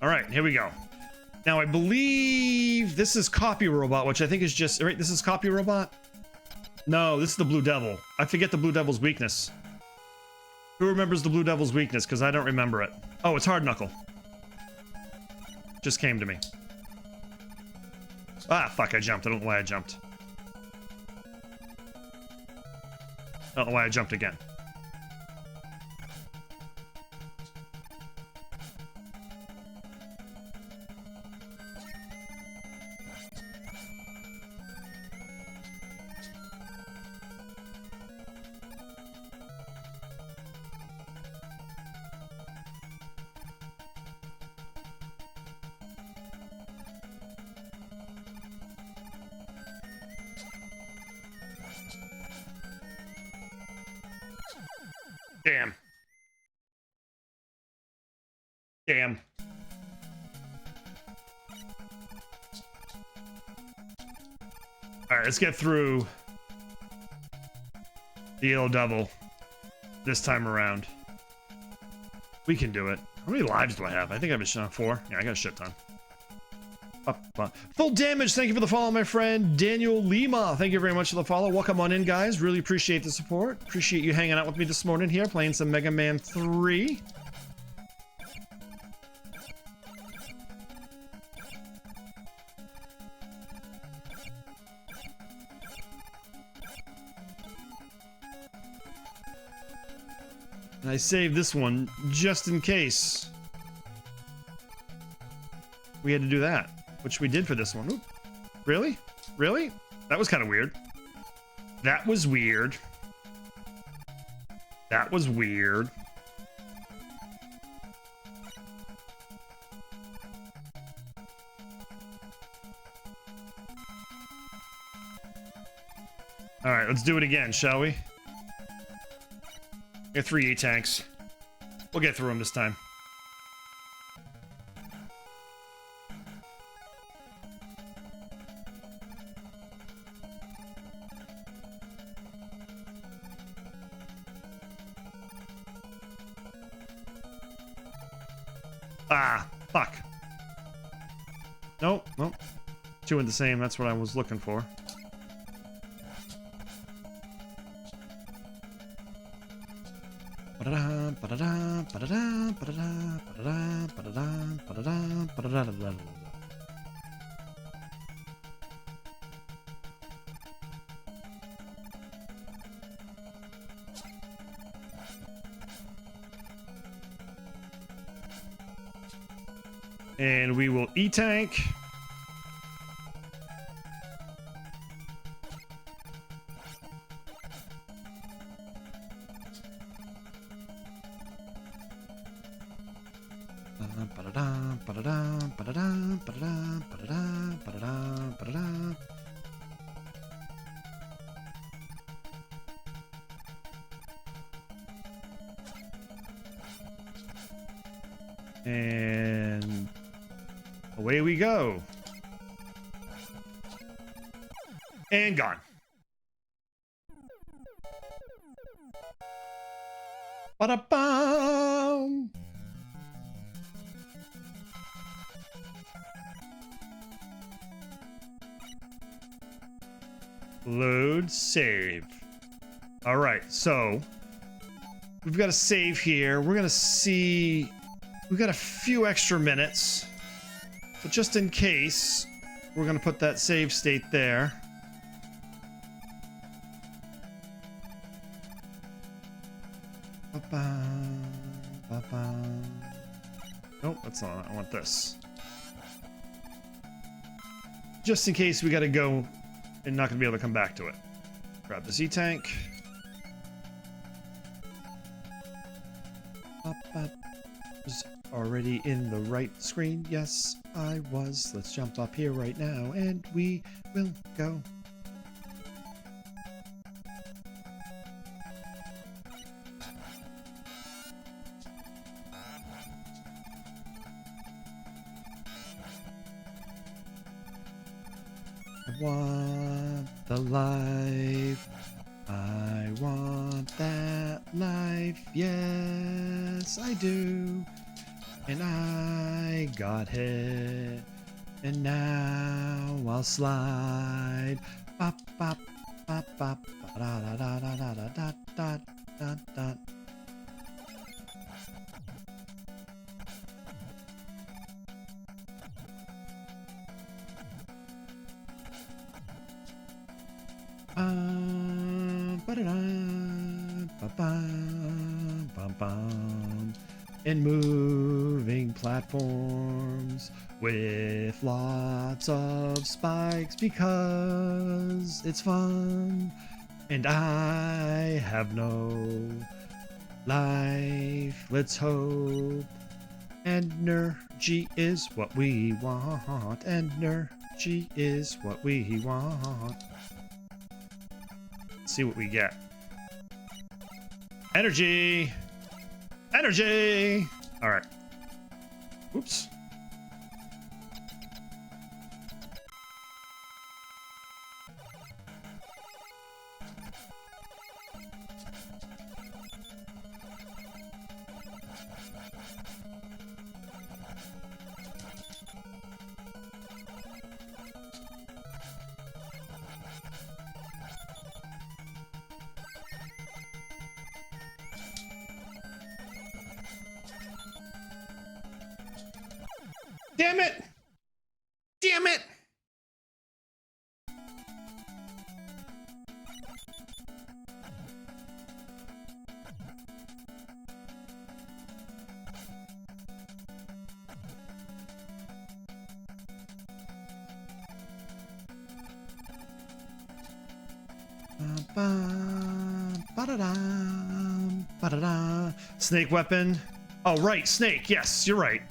Alright, here we go. Now, I believe this is Copy Robot, which I think is just... Right, this is Copy Robot? No, this is the Blue Devil. I forget the Blue Devil's weakness. Who remembers the Blue Devil's weakness? Because I don't remember it. Oh, it's Hard Knuckle. Just came to me. Ah, fuck, I jumped. I don't know why I jumped. I don't know why I jumped again. Damn. Damn. All right, let's get through the Ill Devil this time around. We can do it. How many lives do I have? I think I have a shot 4. Yeah, I got a shit ton. Full damage. Thank you for the follow, my friend Daniel Lima. Thank you very much for the follow. Welcome on in, guys. Really appreciate the support. Appreciate you hanging out with me this morning here, playing some Mega Man 3. And I saved this one just in case we had to do that, which we did for this one. Ooh, really? Really? That was kind of weird. That was weird. That was weird. All right, let's do it again, shall we? Get 3 E-tanks. We'll get through them this time. Ah, fuck. Nope, nope. 2 in the same, that's what I was looking for. And we will E-tank. And away we go. And gone. Ba-da-bum. Load save. All right, so we've got a save here. We're gonna see. We've got a few extra minutes, but just in case, we're gonna put that save state there. Nope, that's not. I want this. Just in case we gotta go and not gonna be able to come back to it. Grab the Z-tank. Was already in the right screen. Yes, I was. Let's jump up here right now and we will go. I want the life. I want that life. Yes, I do. And I got hit. And now I'll slide. Bop, bop, bop, bop, da da da da da da da da da. And moving platforms with lots of spikes because it's fun and I have no life. Let's hope energy is what we want. Energy is what we want. Let's see what we get. Energy. Energy. All right. Oops. Damn it! Damn it! Snake weapon. Oh, right, snake. Yes, you're right.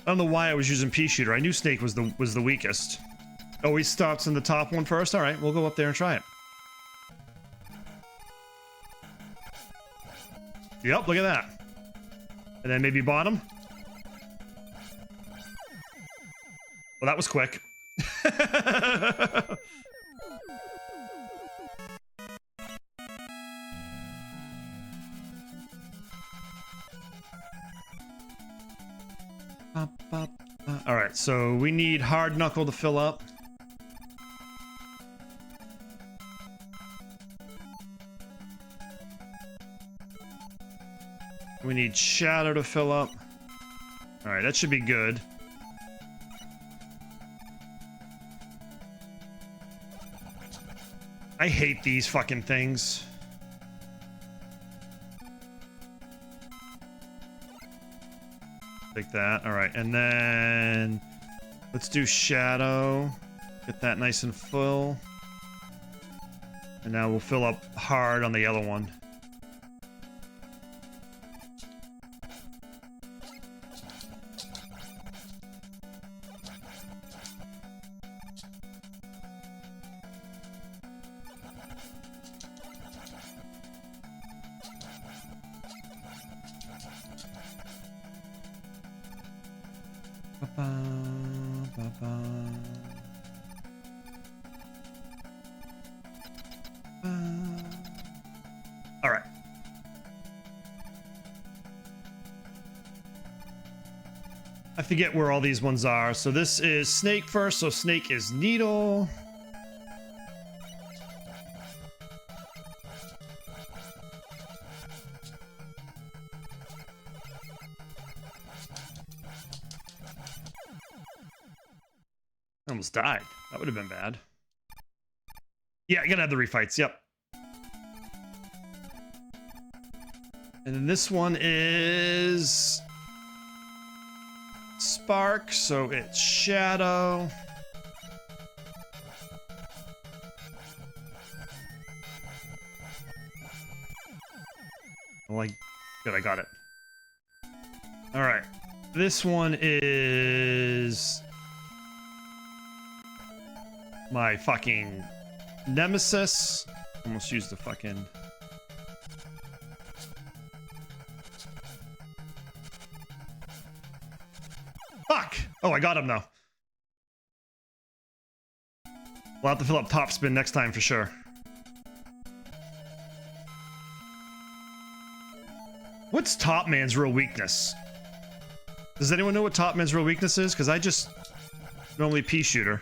I don't know why I was using pea shooter. I knew snake was the weakest. Oh, he stops in the top one first. All right, we'll go up there and try it. Yep, look at that. And then maybe bottom. Well, that was quick. All right, so we need hard knuckle to fill up. We need shadow to fill up. All right, that should be good. I hate these fucking things. Take that. All right, and then let's do shadow. Get that nice and full. And now we'll fill up hard on the yellow one. All right. I forget where all these ones are. So this is snake first. So snake is needle. I almost died. That would have been bad. Yeah, I gotta have the refights. Yep. And then this one is spark, so it's shadow. Well, good, I got it. All right, this one is my fucking nemesis. Almost used the fucking... Fuck! Oh, I got him though. We'll have to fill up top spin next time for sure. What's Top Man's real weakness? Does anyone know what Top Man's real weakness is? Because I just normally pea shooter.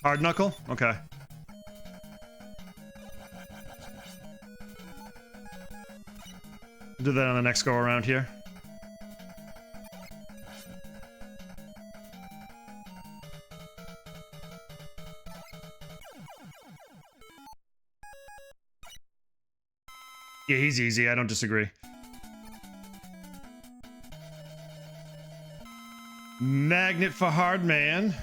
Hard knuckle? Okay. Do that on the next go around here. Yeah, he's easy. I don't disagree. Magnet for hard man.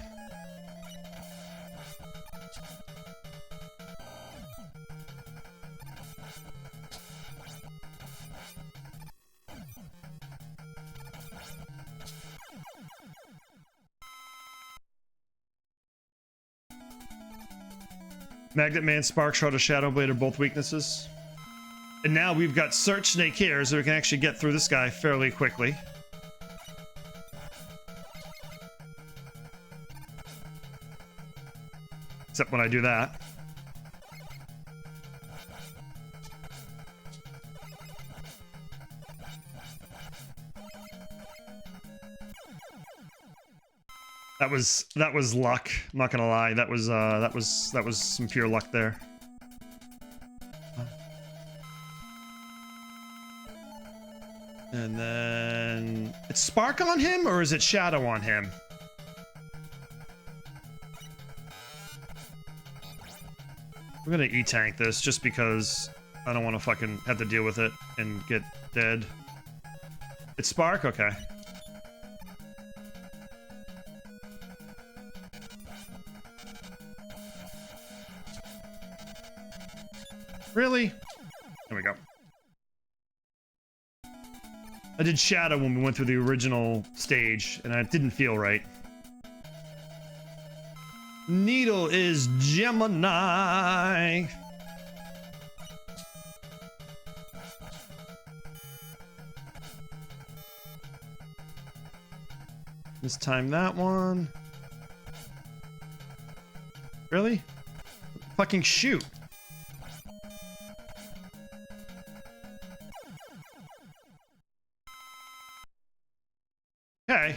Magnet Man, Spark Shot, or Shadow Blade are both weaknesses. And now we've got Search Snake here, so we can actually get through this guy fairly quickly. Except when I do that. That was luck. I'm not gonna lie. That was some pure luck there. And then it's Spark on him, or is it Shadow on him? We're gonna E-tank this just because I don't want to fucking have to deal with it and get dead. It's Spark? Okay. Really? There we go. I did Shadow when we went through the original stage, and it didn't feel right. Needle is Gemini. This time that one. Really? Fucking shoot. Okay,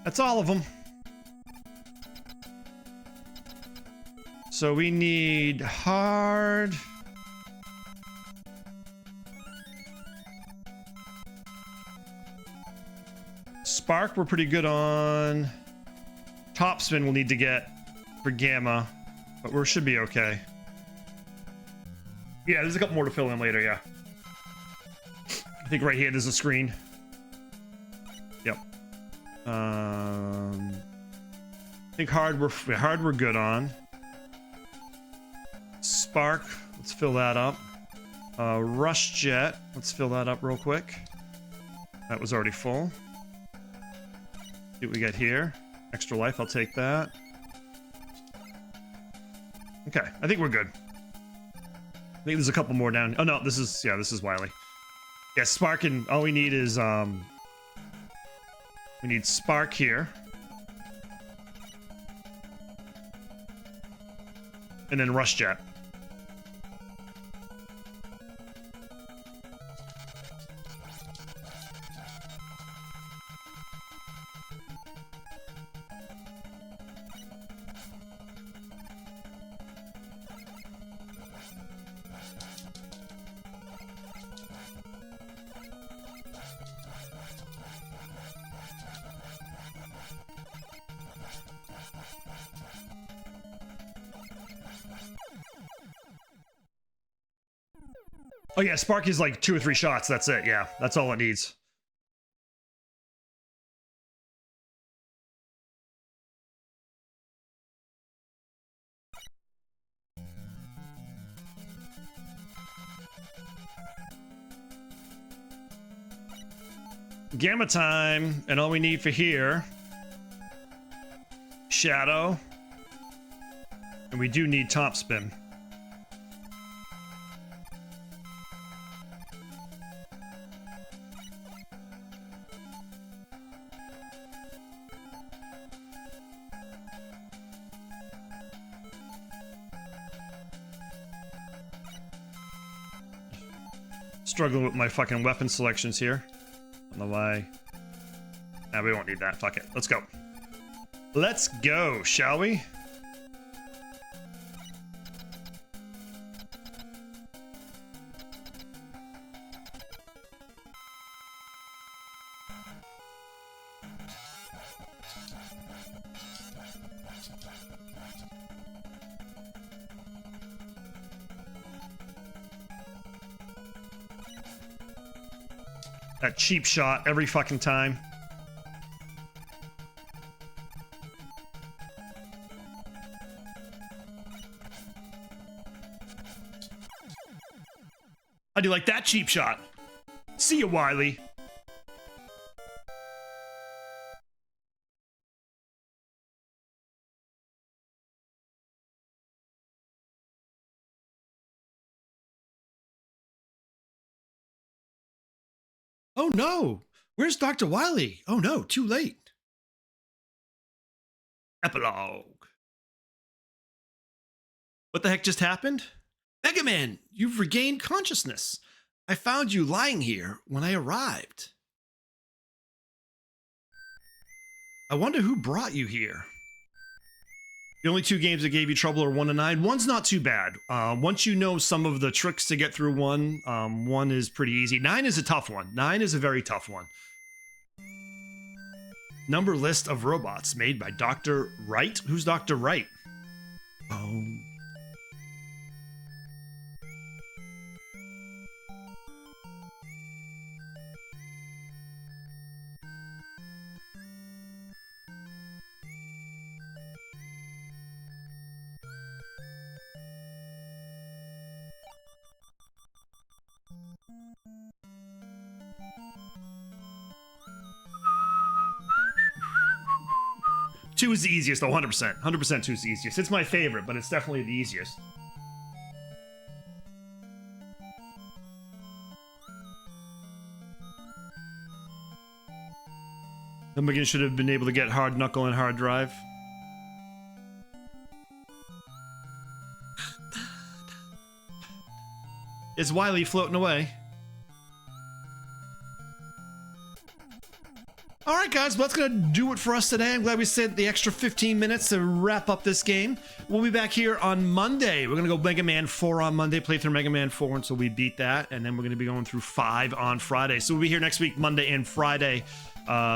that's all of them. So we need hard. Spark we're pretty good on. Topspin we'll need to get for Gamma, but we should be okay. Yeah, there's a couple more to fill in later, yeah. I think right here there's a screen. Yep. I think hard we're good on. Spark, let's fill that up. Rush Jet, let's fill that up real quick. That was already full. See what we get here. Extra life, I'll take that. Okay, I think we're good. I think there's a couple more down. Oh no, this is Wily. Yeah, Spark, and all we need is we need Spark here. And then Rush Jet. Oh yeah, Spark is like 2 or 3 shots, that's it, yeah. That's all it needs. Gamma time, and all we need for here, Shadow, and we do need Topspin. Struggling with my fucking weapon selections here. I don't know why. Nah, we won't need that. Fuck it. Let's go. Let's go, shall we? That cheap shot every fucking time. How do you like that cheap shot? See ya, Wily. Oh no! Where's Dr. Wily? Oh no, too late. Epilogue. What the heck just happened? Mega Man, you've regained consciousness. I found you lying here when I arrived. I wonder who brought you here. The only two games that gave you trouble are 1 and 9. 1's not too bad. Once you know some of the tricks to get through 1, 1 is pretty easy. 9 is a tough one. 9 is a very tough one. Number list of robots made by Dr. Wright. Who's Dr. Wright? Oh. Two is the easiest, though, 100%. 100% 2 is the easiest. It's my favorite, but it's definitely the easiest. Nugget should have been able to get hard knuckle and hard drive. Is Wily floating away? All right, guys, well, that's going to do it for us today. I'm glad we spent the extra 15 minutes to wrap up this game. We'll be back here on Monday. We're going to go Mega Man 4 on Monday, play through Mega Man 4 until we beat that, and then we're going to be going through 5 on Friday. So we'll be here next week, Monday and Friday.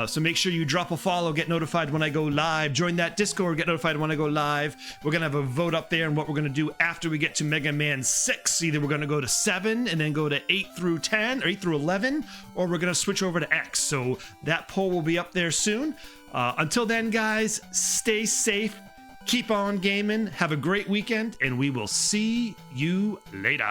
So make sure you drop a follow, get notified when I go live. Join that Discord, get notified when I go live. We're going to have a vote up there on what we're going to do after we get to Mega Man 6. Either we're going to go to 7 and then go to 8 through 10 or 8 through 11, or we're going to switch over to X. So that poll will be up there soon. Until then, guys, stay safe, keep on gaming, have a great weekend, and we will see you later.